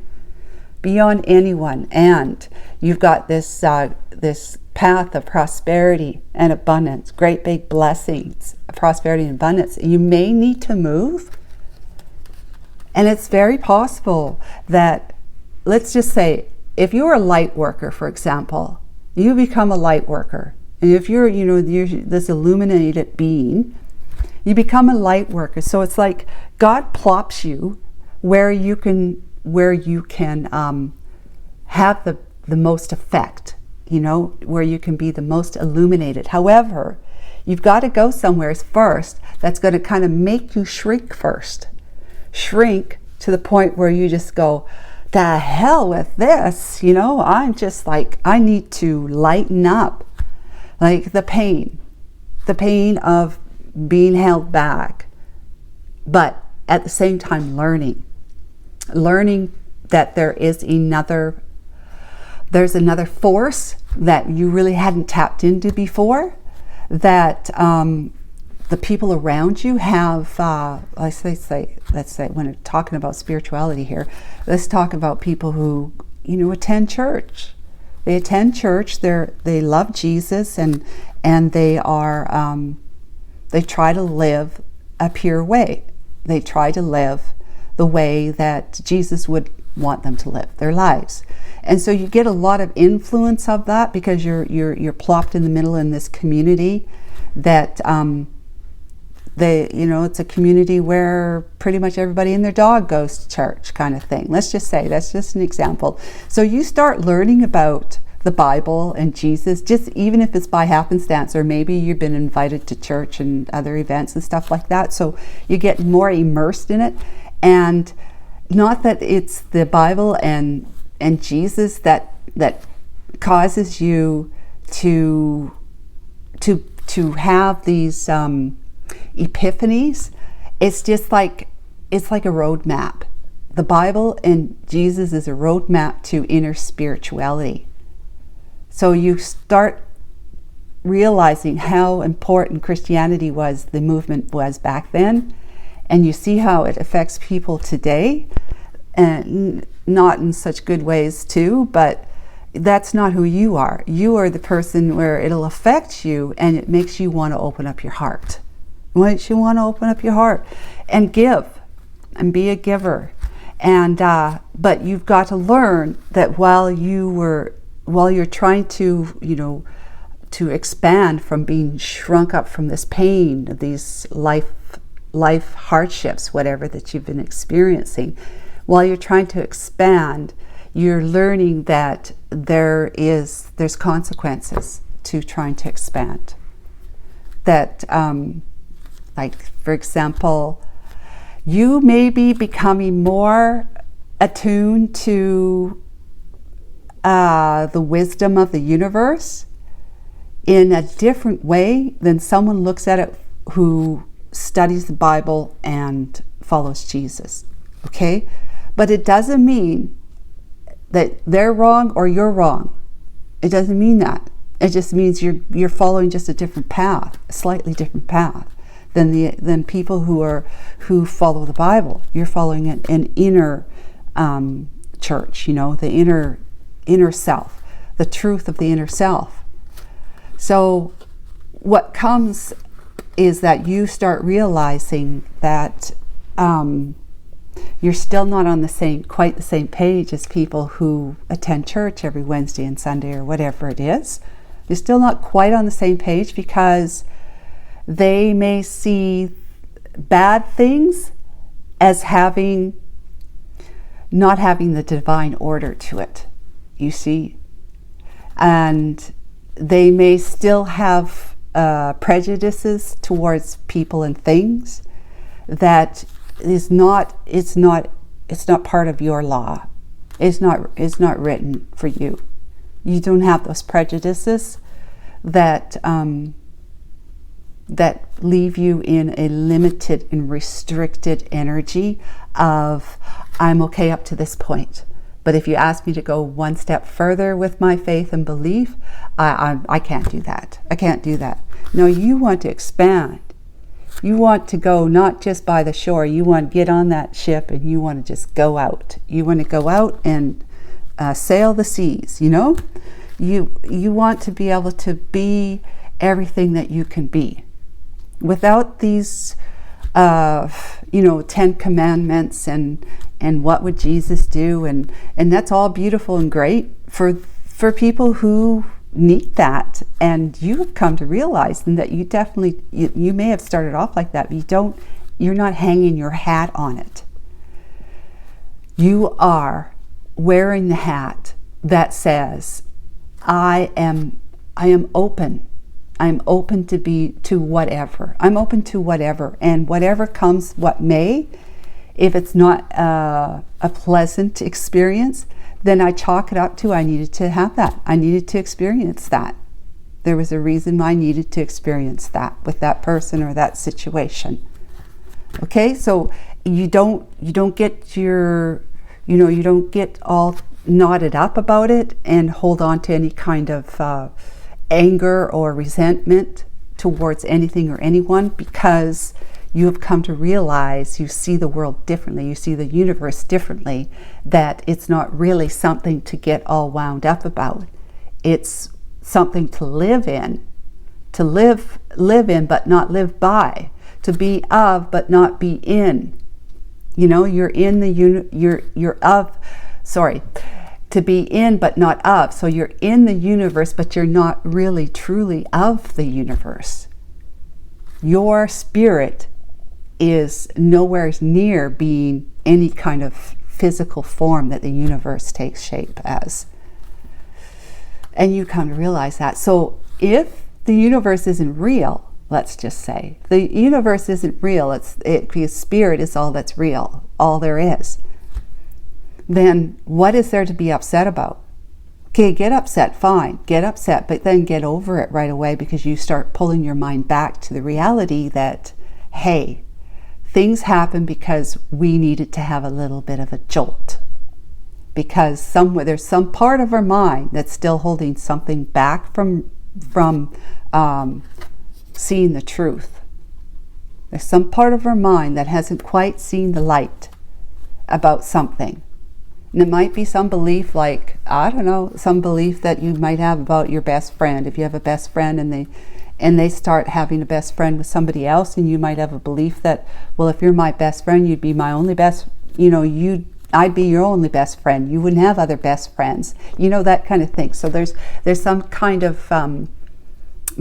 Be on anyone. And you've got this path of prosperity and abundance, great big blessings, prosperity and abundance. You may need to move. And it's very possible that, let's just say, if you're a light worker, for example, you become a light worker. And if you're this illuminated being, you become a light worker. So it's like God plops you where you can have the most effect, where you can be the most illuminated. However, you've got to go somewhere first that's going to kind of make you shrink first. Shrink to the point where you just go, the hell with this, I'm just like, I need to lighten up. Like the pain of being held back, but at the same time learning that there's another force that you really hadn't tapped into before, that the people around you have, let's say when we're talking about spirituality here, let's talk about people who, attend church. They attend church, they love Jesus, and they are, they try to live a pure way. They try to live the way that Jesus would want them to live their lives. And so you get a lot of influence of that because you're plopped in the middle in this community that it's a community where pretty much everybody and their dog goes to church, kind of thing. Let's just say that's just an example. So you start learning about the Bible and Jesus, just even if it's by happenstance, or maybe you've been invited to church and other events and stuff like that. So you get more immersed in it, and not that it's the Bible and Jesus that causes you to have these epiphanies, It's just like, it's like a roadmap. The Bible and Jesus is a roadmap to inner spirituality. So you start realizing how important Christianity was, the movement was back then, and you see how it affects people today, and not in such good ways too, but that's not who you are. You are the person where it'll affect you, and it makes you want to open up your heart. It makes you want to open up your heart and give and be a giver. And but you've got to learn that while you're trying to, to expand from being shrunk up from this pain of these life hardships, whatever that you've been experiencing, while you're trying to expand, you're learning that there's consequences to trying to expand. That, like for example, you may be becoming more attuned to the wisdom of the universe in a different way than someone looks at it who studies the Bible and follows Jesus. Okay? But it doesn't mean that they're wrong or you're wrong. It doesn't mean that. It just means you're following just a different path, a slightly different path than people who follow the Bible. You're following an inner church, the inner self, the truth of the inner self. So what comes is that you start realizing that you're still not on quite the same page as people who attend church every Wednesday and Sunday or whatever it is. You're still not quite on the same page because they may see bad things as not having the divine order to it, you see. And they may still have prejudices towards people and things that it's not part of your law. It's not written for you. You don't have those prejudices that leave you in a limited and restricted energy of, I'm okay up to this point. But if you ask me to go one step further with my faith and belief, I can't do that. I can't do that. No, you want to expand. You want to go not just by the shore. You want to get on that ship and you want to just go out. You want to go out and sail the seas, You want to be able to be everything that you can be. Without these, 10 commandments and what would Jesus do, and that's all beautiful and great for people who need that, and you have come to realize that you definitely you may have started off like that, but you're not hanging your hat on it. You are wearing the hat that says, I am open. I'm open to whatever. I'm open to whatever, and whatever comes what may. If it's not a pleasant experience, then I chalk it up to I needed to have that. I needed to experience that. There was a reason I needed to experience that with that person or that situation. Okay, so you don't get you don't get all knotted up about it and hold on to any kind of anger or resentment towards anything or anyone, because you have come to realize you see the world differently, you see the universe differently, that it's not really something to get all wound up about. It's something to live in, to live in but not live by, to be of but not be in. You're in you're of, to be in but not of. So you're in the universe, but you're not really truly of the universe. Your spirit is nowhere near being any kind of physical form that the universe takes shape as. And you come to realize that. So if the universe isn't real, let's just say, the universe isn't real, because spirit is all that's real, all there is, then what is there to be upset about? Okay, get upset, fine, get upset, but then get over it right away, because you start pulling your mind back to the reality that, hey, things happen because we needed to have a little bit of a jolt. Because somewhere there's some part of our mind that's still holding something back from seeing the truth. There's some part of our mind that hasn't quite seen the light about something. And it might be some belief, like, I don't know, some belief that you might have about your best friend. If you have a best friend and they start having a best friend with somebody else, and you might have a belief that, well, if you're my best friend, you'd be my only best, I'd be your only best friend. You wouldn't have other best friends. That kind of thing. So there's some kind of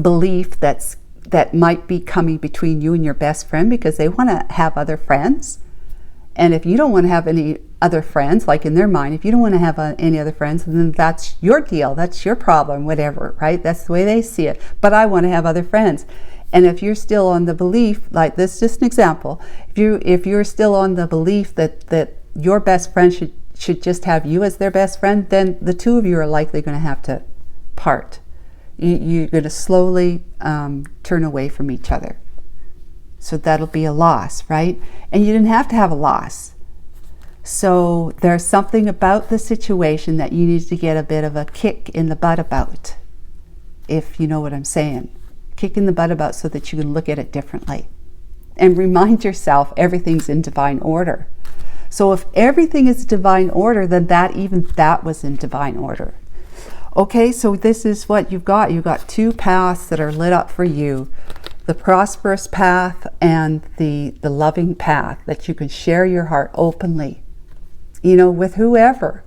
belief that might be coming between you and your best friend, because they want to have other friends. And if you don't want to have any other friends, like in their mind, if you don't want to have any other friends, then that's your deal. That's your problem, whatever, right? That's the way they see it. But I want to have other friends. And if you're still on the belief, like this is just an example, if you're still on the belief that your best friend should just have you as their best friend, then the two of you are likely going to have to part. You're going to slowly turn away from each other. So that'll be a loss, right? And you didn't have to have a loss. So there's something about the situation that you need to get a bit of a kick in the butt about, if you know what I'm saying. Kick in the butt about, so that you can look at it differently. And remind yourself everything's in divine order. So if everything is divine order, then that was in divine order. Okay, so this is what you've got. You've got two paths that are lit up for you. The prosperous path and the loving path, that you can share your heart openly, with whoever.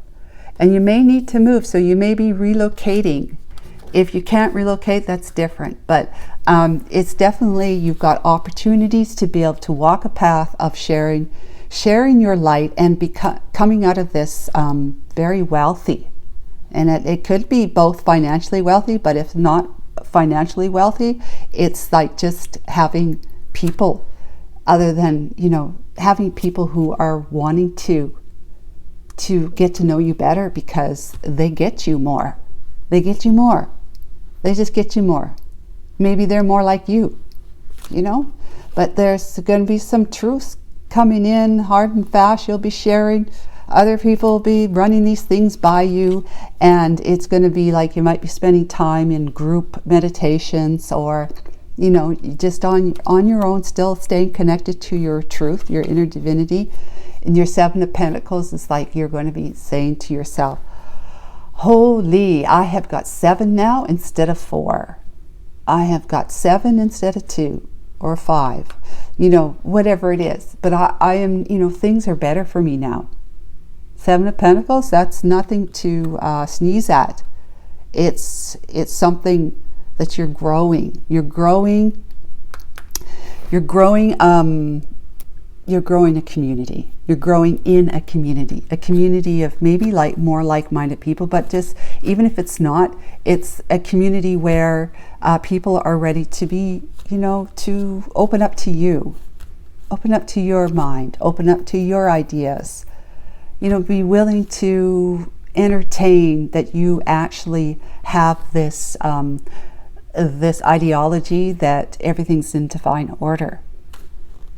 And you may need to move, so you may be relocating. If you can't relocate, that's different. But it's definitely, you've got opportunities to be able to walk a path of sharing your light and coming out of this very wealthy. And it could be both financially wealthy, but if not financially wealthy, it's like just having people, other than, having people who are wanting to get to know you better, because they get you more. They just get you more. Maybe they're more like you, but there's going to be some truths coming in hard and fast. You'll be sharing. Other people will be running these things by you, and it's going to be like you might be spending time in group meditations, or just on your own, still staying connected to your truth, your inner divinity. And your Seven of Pentacles is like you're going to be saying to yourself, holy, I have got 7 now instead of 4. I have got 7 instead of 2 or 5, whatever it is. But I am, things are better for me now. 7 of Pentacles, that's nothing to sneeze at. It's something that you're growing. You're growing a community. You're growing in a community of maybe more like-minded people, but just even if it's not, it's a community where people are ready to be, to open up to you, open up to your mind, open up to your ideas. Be willing to entertain that you actually have this this ideology that everything's in divine order.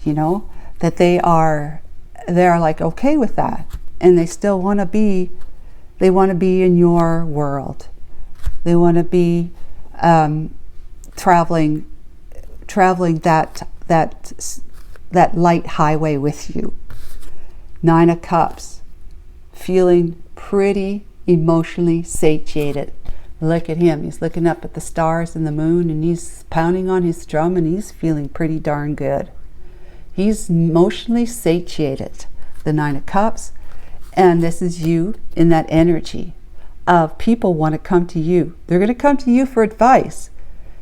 That they're like okay with that, and they still want to be. They want to be in your world. They want to be traveling that light highway with you. 9 of Cups. Feeling pretty emotionally satiated. Look at him. He's looking up at the stars and the moon, and he's pounding on his drum, and he's feeling pretty darn good. He's emotionally satiated. The 9 of Cups. And this is you in that energy of people want to come to you. They're going to come to you for advice.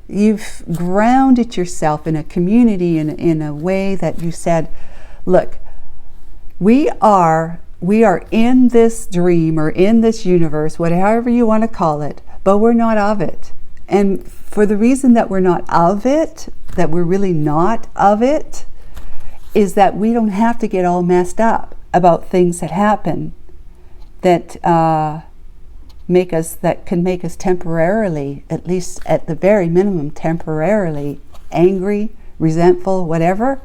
You've grounded yourself in a community in a way that you said, look, we are in this dream or in this universe, whatever you want to call it, but we're not of it. And for the reason that we're not of it, that we're really not of it, is that we don't have to get all messed up about things that happen that can make us temporarily, at least at the very minimum, temporarily angry, resentful, whatever,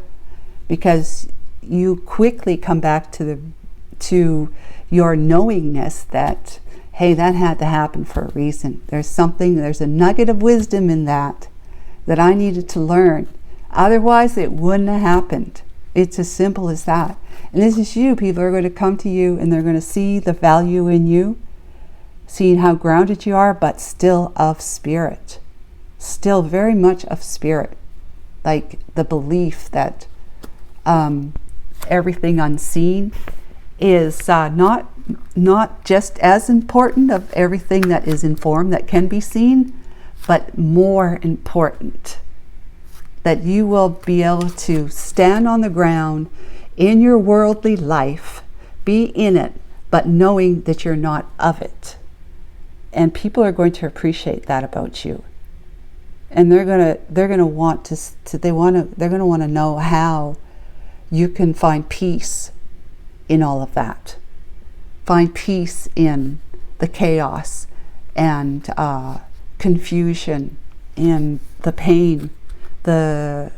because you quickly come back to your knowingness that, hey, that had to happen for a reason. There's a nugget of wisdom in that I needed to learn. Otherwise, it wouldn't have happened. It's as simple as that. And this is you. People are going to come to you and they're going to see the value in you, seeing how grounded you are, but still of spirit. Still very much of spirit. Like the belief that everything unseen is not just as important of everything that is in form that can be seen, but more important. That you will be able to stand on the ground in your worldly life, be in it, but knowing that you're not of it. And people are going to appreciate that about you. And they're gonna want to know how you can find peace in all of that. Find peace in the chaos and confusion, in the pain, the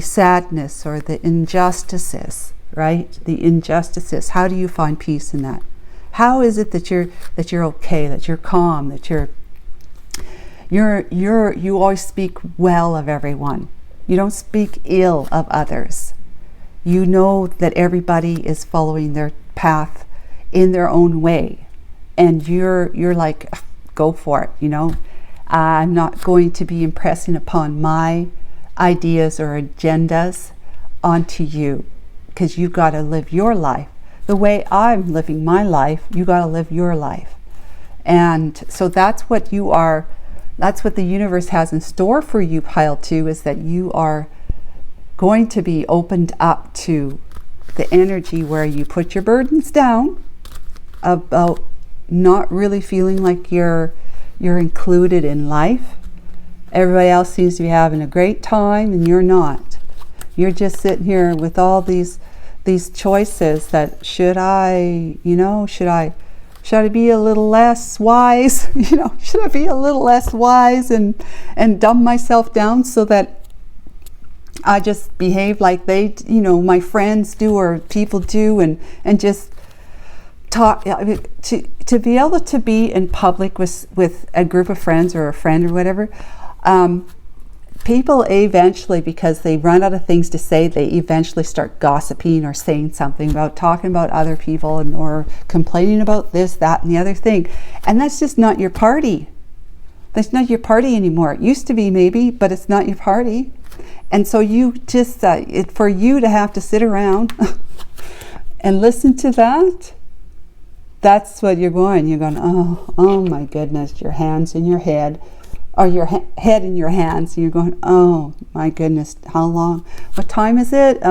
sadness or the injustices, right? The injustices. How do you find peace in that? How is it that you're okay, that you're calm, that you always speak well of everyone. You don't speak ill of others. You know that everybody is following their path in their own way, and you're like, go for it, you know. I'm not going to be impressing upon my ideas or agendas onto you, because you got to live your life the way I'm living my life. You got to live your life. And so that's what you are. That's what the universe has in store for you, pile 2, is that you are going to be opened up to the energy where you put your burdens down about not really feeling like you're included in life. Everybody else seems to be having a great time and you're not. You're just sitting here with all these choices that should I be a little less wise? Should I be a little less wise and dumb myself down so that I just behave like my friends do or people do and just talk? To be able to be in public with a group of friends or a friend or whatever, people eventually, because they run out of things to say, they eventually start gossiping or saying something about talking about other people or complaining about this, that, and the other thing. And that's just not your party. That's not your party anymore. It used to be maybe, but it's not your party. And so you just, for you to have to sit around and listen to that, that's what you're going. You're going, oh my goodness, your hands in your head. Or your head in your hands, and you're going, oh my goodness, how long? What time is it?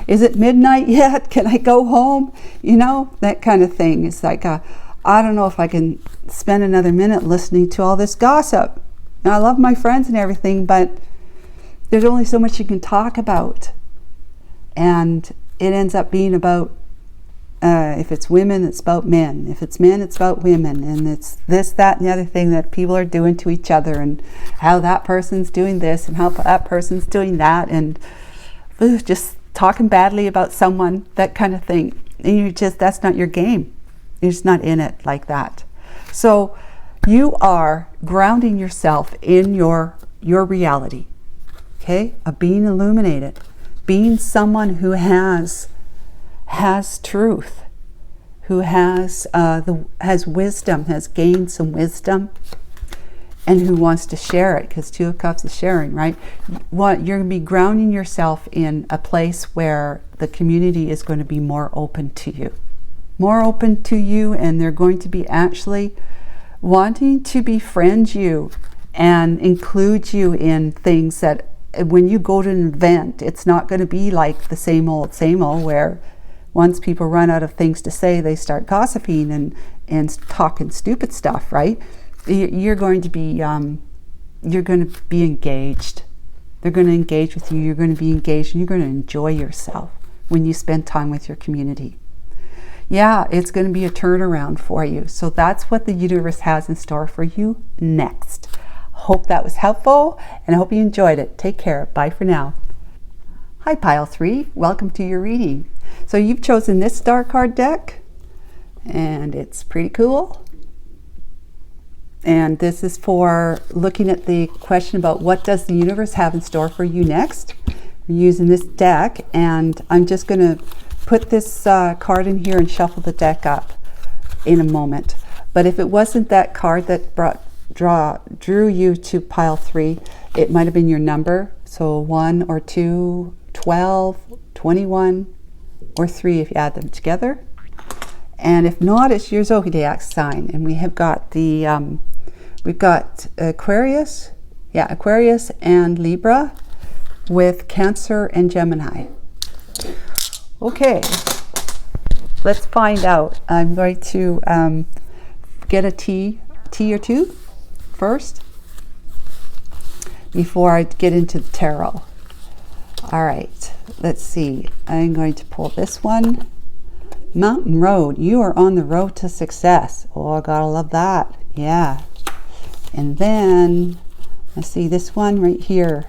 Is it midnight yet? Can I go home? That kind of thing. It's like, I don't know if I can spend another minute listening to all this gossip. Now, I love my friends and everything, but there's only so much you can talk about. And it ends up being about, if it's women, it's about men. If it's men, it's about women. And it's this, that, and the other thing that people are doing to each other, and how that person's doing this and how that person's doing that, and just talking badly about someone, that kind of thing. And that's not your game. You're just not in it like that. So you are grounding yourself in your reality, okay? Of being illuminated, being someone who has truth, who has wisdom, has gained some wisdom, and who wants to share it, because 2 of Cups is sharing, right? You're going to be grounding yourself in a place where the community is going to be more open to you. And they're going to be actually wanting to befriend you and include you in things that when you go to an event, it's not going to be like the same old, where once people run out of things to say, they start gossiping and talking stupid stuff, right? You're going to be engaged. They're going to engage with you. You're going to be engaged, and you're going to enjoy yourself when you spend time with your community. Yeah, it's going to be a turnaround for you. So that's what the universe has in store for you next. Hope that was helpful, and I hope you enjoyed it. Take care. Bye for now. Hi Pile 3, welcome to your reading. So you've chosen this star card deck, and it's pretty cool. And this is for looking at the question about what does the universe have in store for you next. We're using this deck, and I'm just going to put this card in here and shuffle the deck up in a moment. But if it wasn't that card that drew you to Pile 3, it might have been your number. So 1 or 2, 12, 21, or 3 if you add them together. And if not, it's your zodiac sign. And we have got the we've got Aquarius and Libra, with Cancer and Gemini. Okay, let's find out. I'm going to get a tea or two first before I get into the tarot. All right, let's see. I'm going to pull this one. Mountain Road. You are on the road to success. Oh, I gotta love that. Yeah. And then let's see this one right here.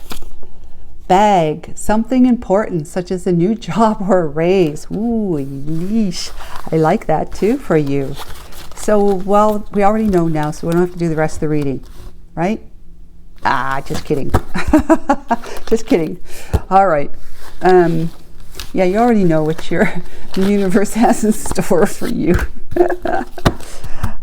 Bag. Something important, such as a new job or a raise. Ooh, yeesh. I like that too for you. So, well, we already know now, so we don't have to do the rest of the reading, right? Just kidding. Just kidding. All right. Yeah, you already know what the universe has in store for you.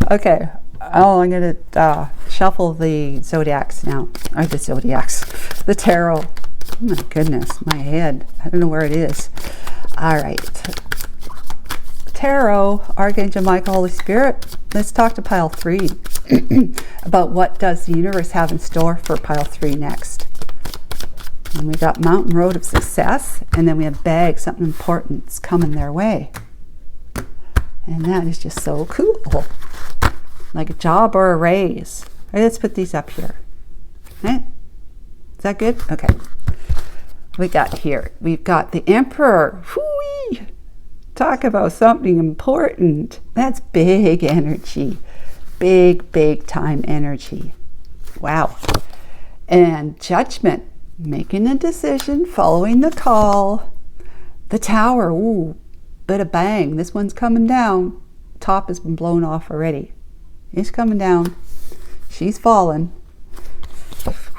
Okay. Oh, I'm going to shuffle the zodiacs now. Or the zodiacs. The tarot. Oh my goodness, my head. I don't know where it is. All right. Tarot, Archangel Michael, Holy Spirit. Let's talk to Pile 3 about what does the universe have in store for Pile 3 next. And we got Mountain Road of Success, and then we have Bag, something important's coming their way. And that is just so cool. Like a job or a raise. All right, let's put these up here. Right? Is that good? Okay. We've got the Emperor. Whoo-wee! Talk about something important. That's big energy. Big time energy. Wow. And Judgment. Making a decision, following the call. The Tower. Ooh, bit of bang. This one's coming down. Top has been blown off already. It's coming down. She's fallen.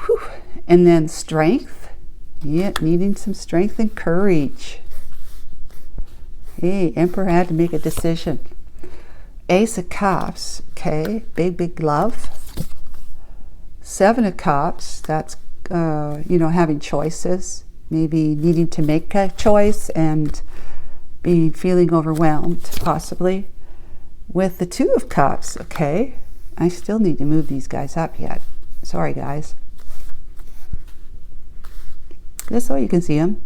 Whew. And then Strength. Yeah, needing some strength and courage. Hey, Emperor had to make a decision. Ace of Cups. Okay, big love. 7 of Cups. That's having choices. Maybe needing to make a choice and feeling overwhelmed, possibly. With the 2 of Cups, okay. I still need to move these guys up yet. Sorry, guys. Just so you can see them.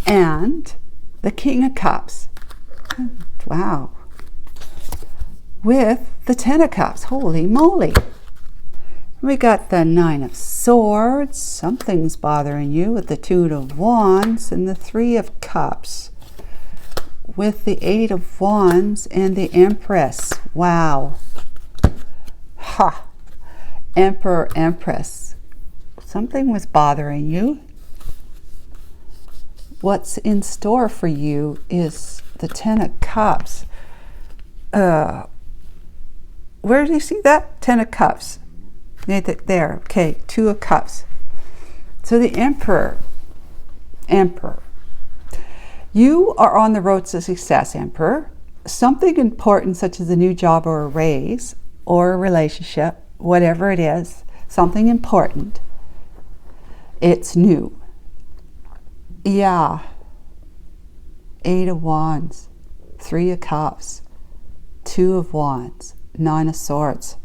And the King of Cups. Wow. With the 10 of Cups. Holy moly. We got the 9 of Swords. Something's bothering you with the 2 of Wands and the 3 of Cups. With the 8 of Wands and the Empress. Wow. Ha. Emperor, Empress. Something was bothering you. What's in store for you is the 10 of Cups. Where do you see that? 10 of Cups. There. Okay, 2 of Cups. So the Emperor. You are on the road to success, Emperor. Something important, such as a new job or a raise or a relationship, whatever it is, something important. It's new. Yeah. 8 of Wands, 3 of Cups, 2 of Wands, 9 of Swords.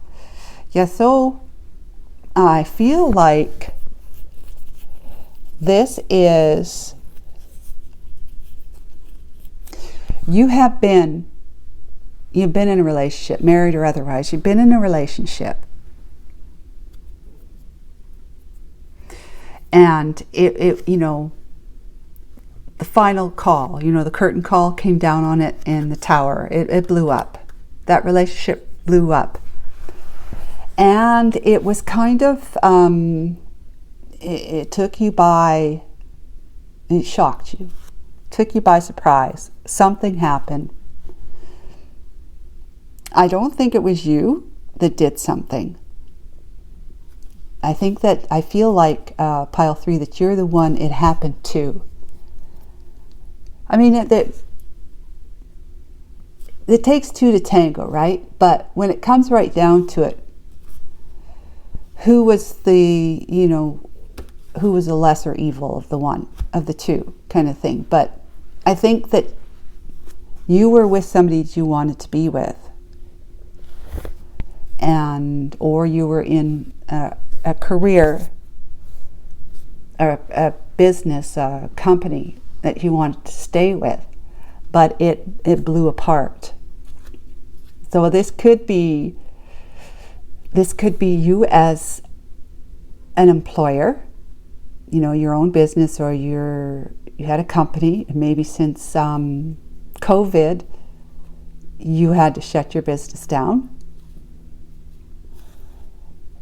Yeah, so I feel like this is, you've been in a relationship, married or otherwise, you've been in a relationship. And the final call, the curtain call came down on it in the tower. It blew up. That relationship blew up. And it was kind of, it took you by It shocked you, took you by surprise. Something happened. I don't think it was you that did something. I feel like pile 3, that you're the one it happened to. I mean, it takes two to tango, right? But when it comes right down to it, who was the lesser evil of the two kind of thing? But I think that you were with somebody that you wanted to be with, or you were in a career, a business, a company that you wanted to stay with, but it blew apart. So this could be you as an employer, your own business, or you had a company, and maybe since COVID, you had to shut your business down.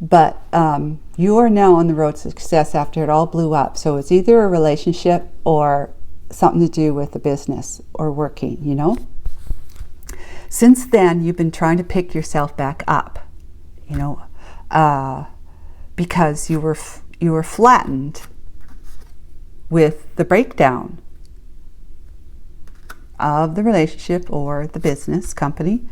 But you are now on the road to success after it all blew up. So it's either a relationship or something to do with the business or working, Since then, you've been trying to pick yourself back up, because you were flattened with the breakdown of the relationship or the business company.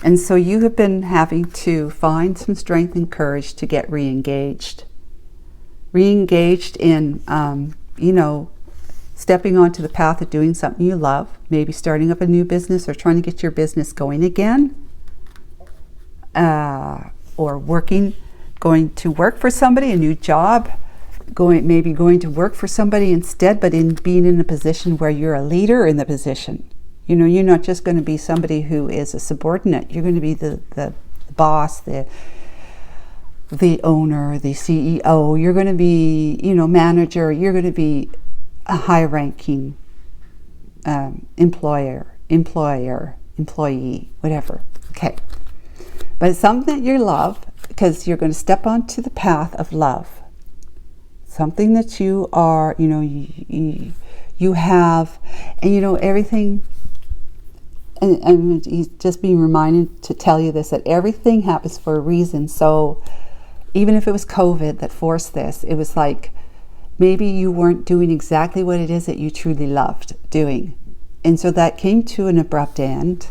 And so you have been having to find some strength and courage to get re-engaged in, stepping onto the path of doing something you love, maybe starting up a new business or trying to get your business going again, or going to work for somebody, a new job, going to work for somebody instead, but being in a position where you're a leader in the position. You're not just going to be somebody who is a subordinate. You're going to be the boss, the owner, the CEO. You're going to be, manager. You're going to be a high-ranking employee, whatever. Okay. But it's something that you love, because you're going to step onto the path of love. Something that you are, you have, and everything. And he's just being reminded to tell you this, that everything happens for a reason. So even if it was COVID that forced this, it was like maybe you weren't doing exactly what it is that you truly loved doing. And so that came to an abrupt end.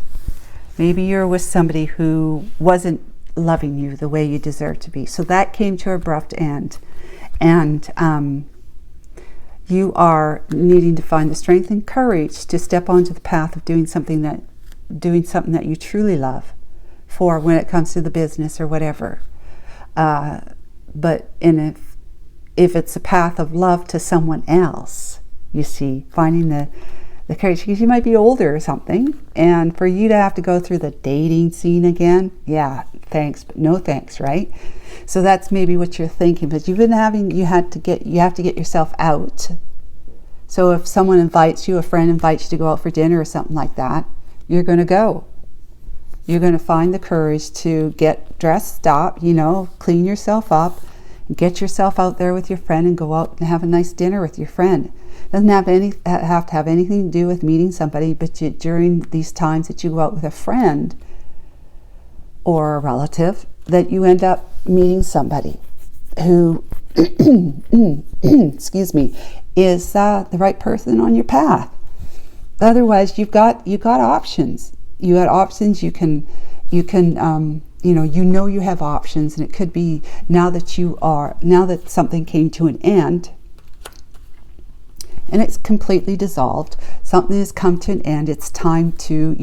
Maybe you're with somebody who wasn't loving you the way you deserve to be. So that came to an abrupt end. And you are needing to find the strength and courage to step onto the path of doing something that you truly love for when it comes to the business or whatever. But if it's a path of love to someone else, you see, finding the courage, because you might be older or something, and for you to have to go through the dating scene again, yeah, thanks, but no thanks, right? So that's maybe what you're thinking, but you have to get yourself out. So if someone a friend invites you to go out for dinner or something like that, you're going to go. You're going to find the courage to get dressed up, clean yourself up, and get yourself out there with your friend and go out and have a nice dinner with your friend. It doesn't have to have anything to do with meeting somebody, but during these times that you go out with a friend or a relative, that you end up meeting somebody who, excuse me, is the right person on your path. Otherwise, you've got options. You had options. You have options, and it could be now that something came to an end, and it's completely dissolved. Something has come to an end. It's time to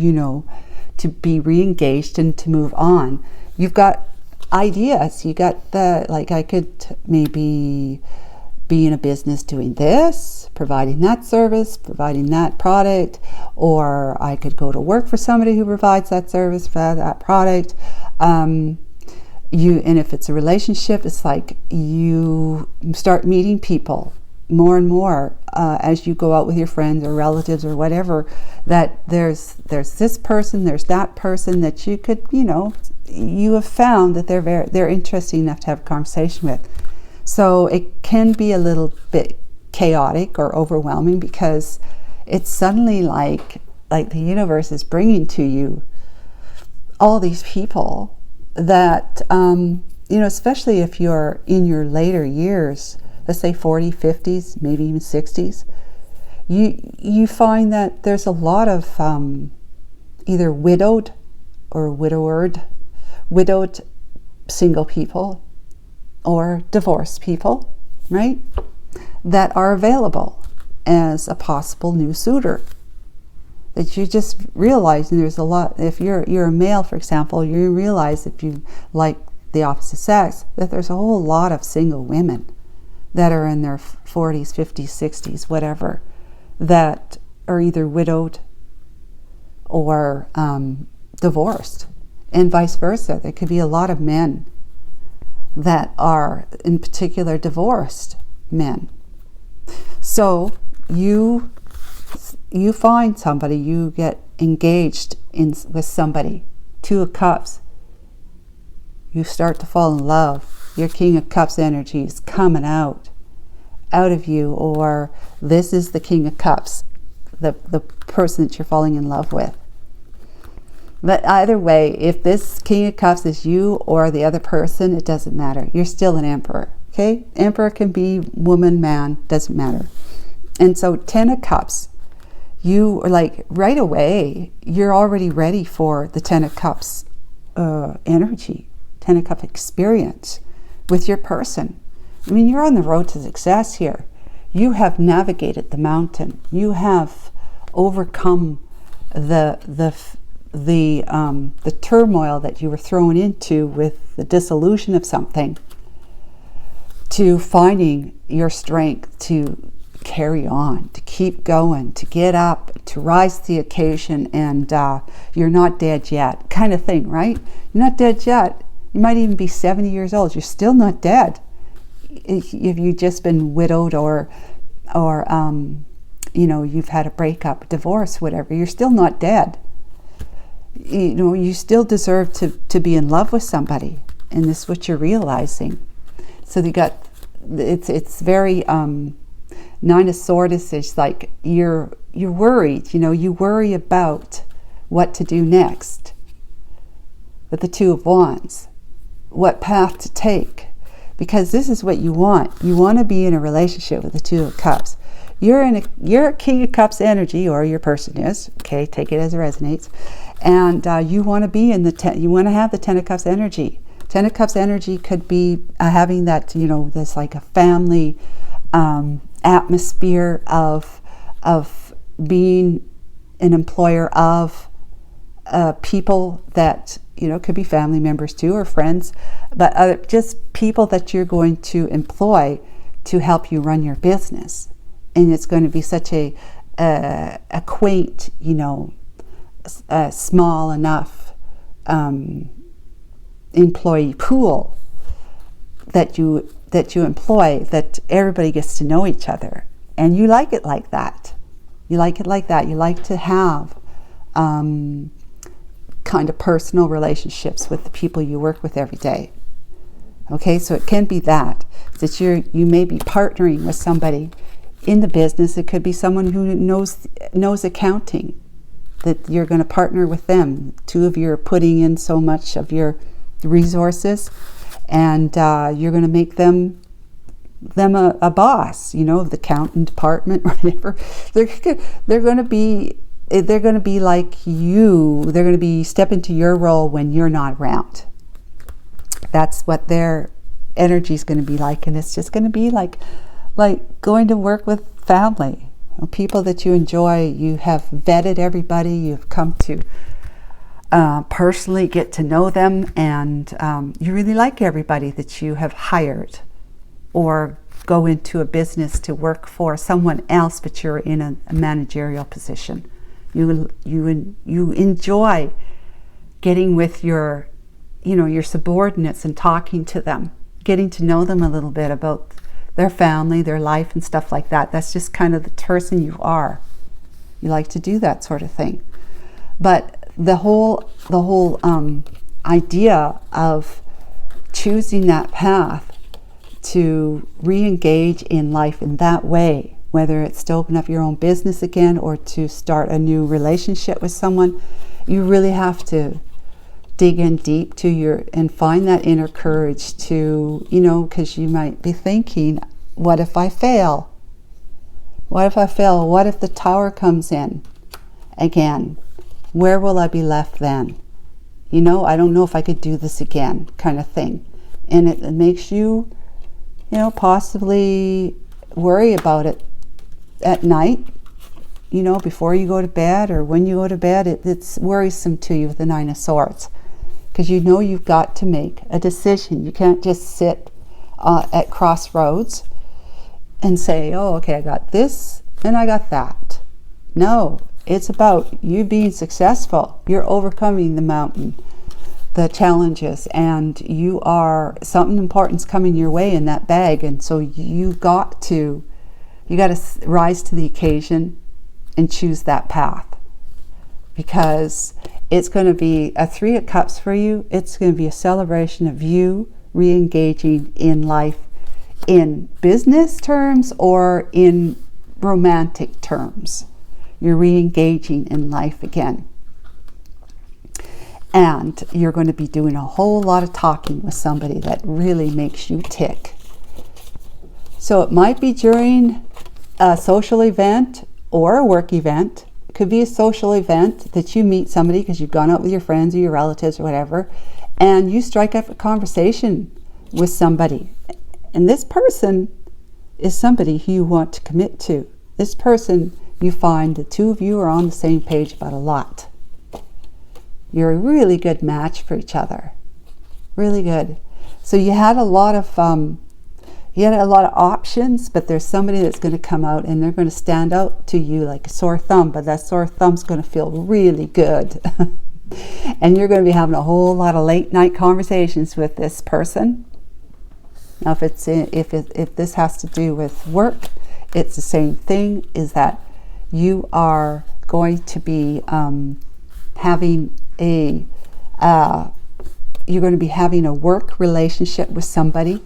be re-engaged and to move on. You've got ideas. You got I could maybe be in a business doing this, providing that service, providing that product, or I could go to work for somebody who provides that service, for that product. And if it's a relationship, it's like you start meeting people more and more as you go out with your friends or relatives or whatever, that there's this person, there's that person that you could, you have found that they're interesting enough to have a conversation with. So it can be a little bit chaotic or overwhelming, because it's suddenly like the universe is bringing to you all these people that, especially if you're in your later years, let's say 40, 50s, maybe even 60s, you find that there's a lot of either widowed or widowed single people or divorced people, right, that are available as a possible new suitor. That you just realize, and there's a lot, if you're a male, for example, you realize, if you like the opposite sex, that there's a whole lot of single women that are in their 40s, 50s, 60s, whatever, that are either widowed or divorced, and vice versa. There could be a lot of men that are, in particular, divorced men. So you find somebody, you get engaged with somebody, Two of Cups, you start to fall in love. Your King of Cups energy is coming out of you, or this is the King of Cups, the person that you're falling in love with. But either way, if this King of Cups is you or the other person, it doesn't matter. You're still an Emperor, okay? Emperor can be woman, man, doesn't matter. And so 10 of Cups, you are like, right away, you're already ready for the 10 of Cups energy, 10 of Cups experience with your person. I mean, you're on the road to success here. You have navigated the mountain. You have overcome the turmoil that you were thrown into with the dissolution of something, to finding your strength to carry on, to keep going, to get up, to rise to the occasion, and you're not dead yet, kind of thing, right? You're not dead yet. You might even be 70 years old. You're still not dead. If you've just been widowed or you've had a breakup, divorce, whatever, you're still not dead. You still deserve to be in love with somebody, and this is what you're realizing. So it's very Nine of Swords is like you're worried. You worry about what to do next. With the Two of Wands, what path to take, because this is what you want. You want to be in a relationship with the Two of Cups. You're a King of Cups energy, or your person is. Okay, take it as it resonates. And you want to be in you want to have the 10 of Cups energy. 10 of Cups energy could be having that, this like a family atmosphere of being an employer of people that, could be family members too, or friends, but just people that you're going to employ to help you run your business. And it's going to be such a quaint, small enough employee pool that you employ, that everybody gets to know each other. And you like it like that. You like it like that. You like to have kind of personal relationships with the people you work with every day. Okay, so it can be that you may be partnering with somebody in the business. It could be someone who knows accounting, that you're going to partner with them. Two of you are putting in so much of your resources, and you're going to make them a boss, of the accountant department or whatever. They're going to be like you. They're going to be step into your role when you're not around. That's what their energy is going to be like, and it's just going to be like going to work with family, people that you enjoy. You have vetted everybody. You've come to personally get to know them, and you really like everybody that you have hired or go into a business to work for someone else, but you're in a managerial position. You enjoy getting with your subordinates and talking to them, getting to know them a little bit about their family, their life, and stuff like that. That's just kind of the person you are. You like to do that sort of thing. But the whole idea of choosing that path to re-engage in life in that way, whether it's to open up your own business again or to start a new relationship with someone. You really have to dig in deep to and find that inner courage to, because you might be thinking, what if I fail? What if I fail? What if the tower comes in again? Where will I be left then? I don't know if I could do this again, kind of thing. And it makes you, possibly worry about it at night, before you go to bed or when you go to bed. It's worrisome to you with the Nine of Swords, because you've got to make a decision. You can't just sit at crossroads and say, oh, okay, I got this and I got that. No, it's about you being successful. You're overcoming the mountain, the challenges, and something important's coming your way in that bag. And so you got to rise to the occasion and choose that path, because it's going to be a Three of Cups for you. It's going to be a celebration of you re-engaging in life in business terms or in romantic terms. You're re-engaging in life again. And you're going to be doing a whole lot of talking with somebody that really makes you tick. So it might be during a social event or a work event. It could be a social event that you meet somebody because you've gone out with your friends or your relatives or whatever, and you strike up a conversation with somebody. And this person is somebody who you want to commit to. This person, you find the two of you are on the same page about a lot. You're a really good match for each other. Really good. So you had a lot of options, but there's somebody that's going to come out and they're going to stand out to you like a sore thumb, but that sore thumb's going to feel really good. And you're going to be having a whole lot of late night conversations with this person. Now, if this has to do with work, it's the same thing, is that you are going to be having a work relationship with somebody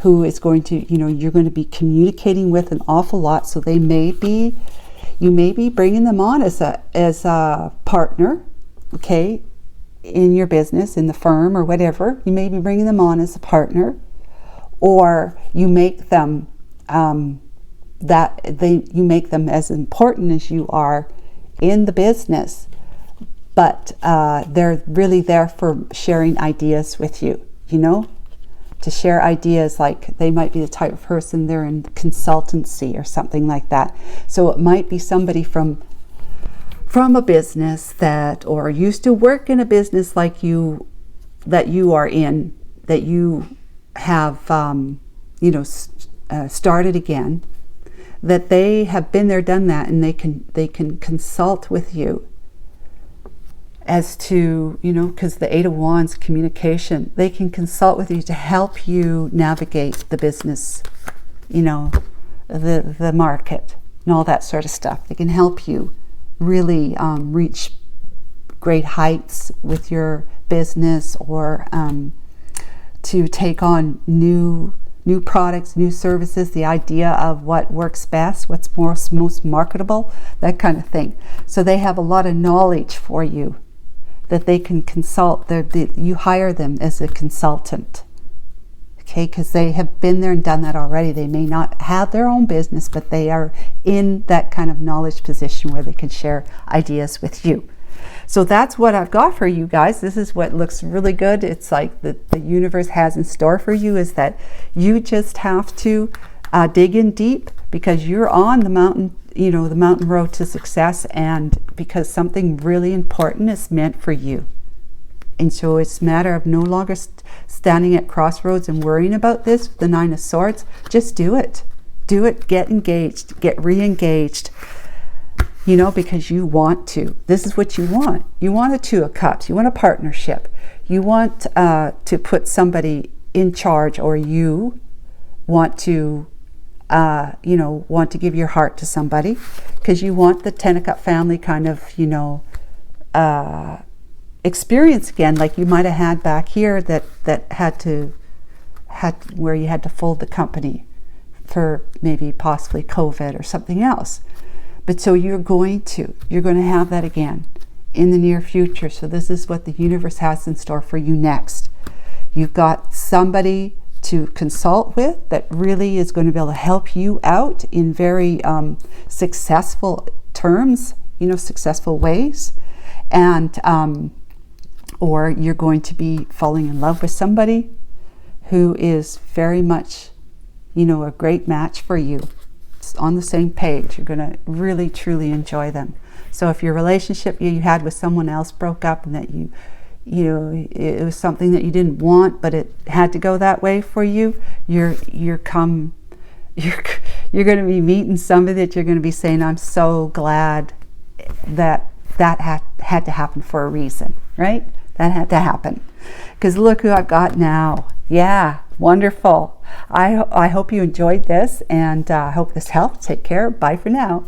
who is going to, you're going to be communicating with an awful lot. So you may be bringing them on as a partner, okay, in your business, in the firm or whatever. You may be bringing them on as a partner, or you make them you make them as important as you are in the business. But they're really there for sharing ideas with you, to share ideas. Like they might be the type of person, they're in consultancy or something like that. So it might be somebody from a business or used to work in a business like you, that you are in, that you have, started again, that they have been there, done that, and they can consult with you as to, because the Eight of Wands, communication, they can consult with you to help you navigate the business, the market and all that sort of stuff. They can help you really reach great heights with your business, or to take on new products, new services, the idea of what works best, what's most marketable, that kind of thing. So they have a lot of knowledge for you that they can consult. You hire them as a consultant, okay, because they have been there and done that already. They may not have their own business, but they are in that kind of knowledge position where they can share ideas with you. So that's what I've got for you guys. This is what looks really good. It's like the universe has in store for you, is that you just have to dig in deep, because you're on the mountain, the mountain road to success, and because something really important is meant for you. And so it's a matter of no longer standing at crossroads and worrying about this with the Nine of Swords. Just do it. Do it. Get engaged. Get re-engaged. Because you want to. This is what you want. You want a Two of Cups. You want a partnership. You want to put somebody in charge, or you want to, give your heart to somebody, because you want the Ten of Cup family kind of, experience again, like you might have had back here that had to where you had to fold the company for maybe possibly COVID or something else. But so you're going to have that again in the near future. So this is what the universe has in store for you next. You've got somebody to consult with that really is going to be able to help you out in very successful terms, successful ways. And or you're going to be falling in love with somebody who is very much, a great match for you. It's on the same page. You're going to really, truly enjoy them. So if your relationship you had with someone else broke up and that it was something that you didn't want, but it had to go that way for you, you're going to be meeting somebody that you're going to be saying, I'm so glad that had to happen for a reason, right? That had to happen. Because look who I've got now. Yeah, wonderful. I hope you enjoyed this, and I hope this helped. Take care. Bye for now.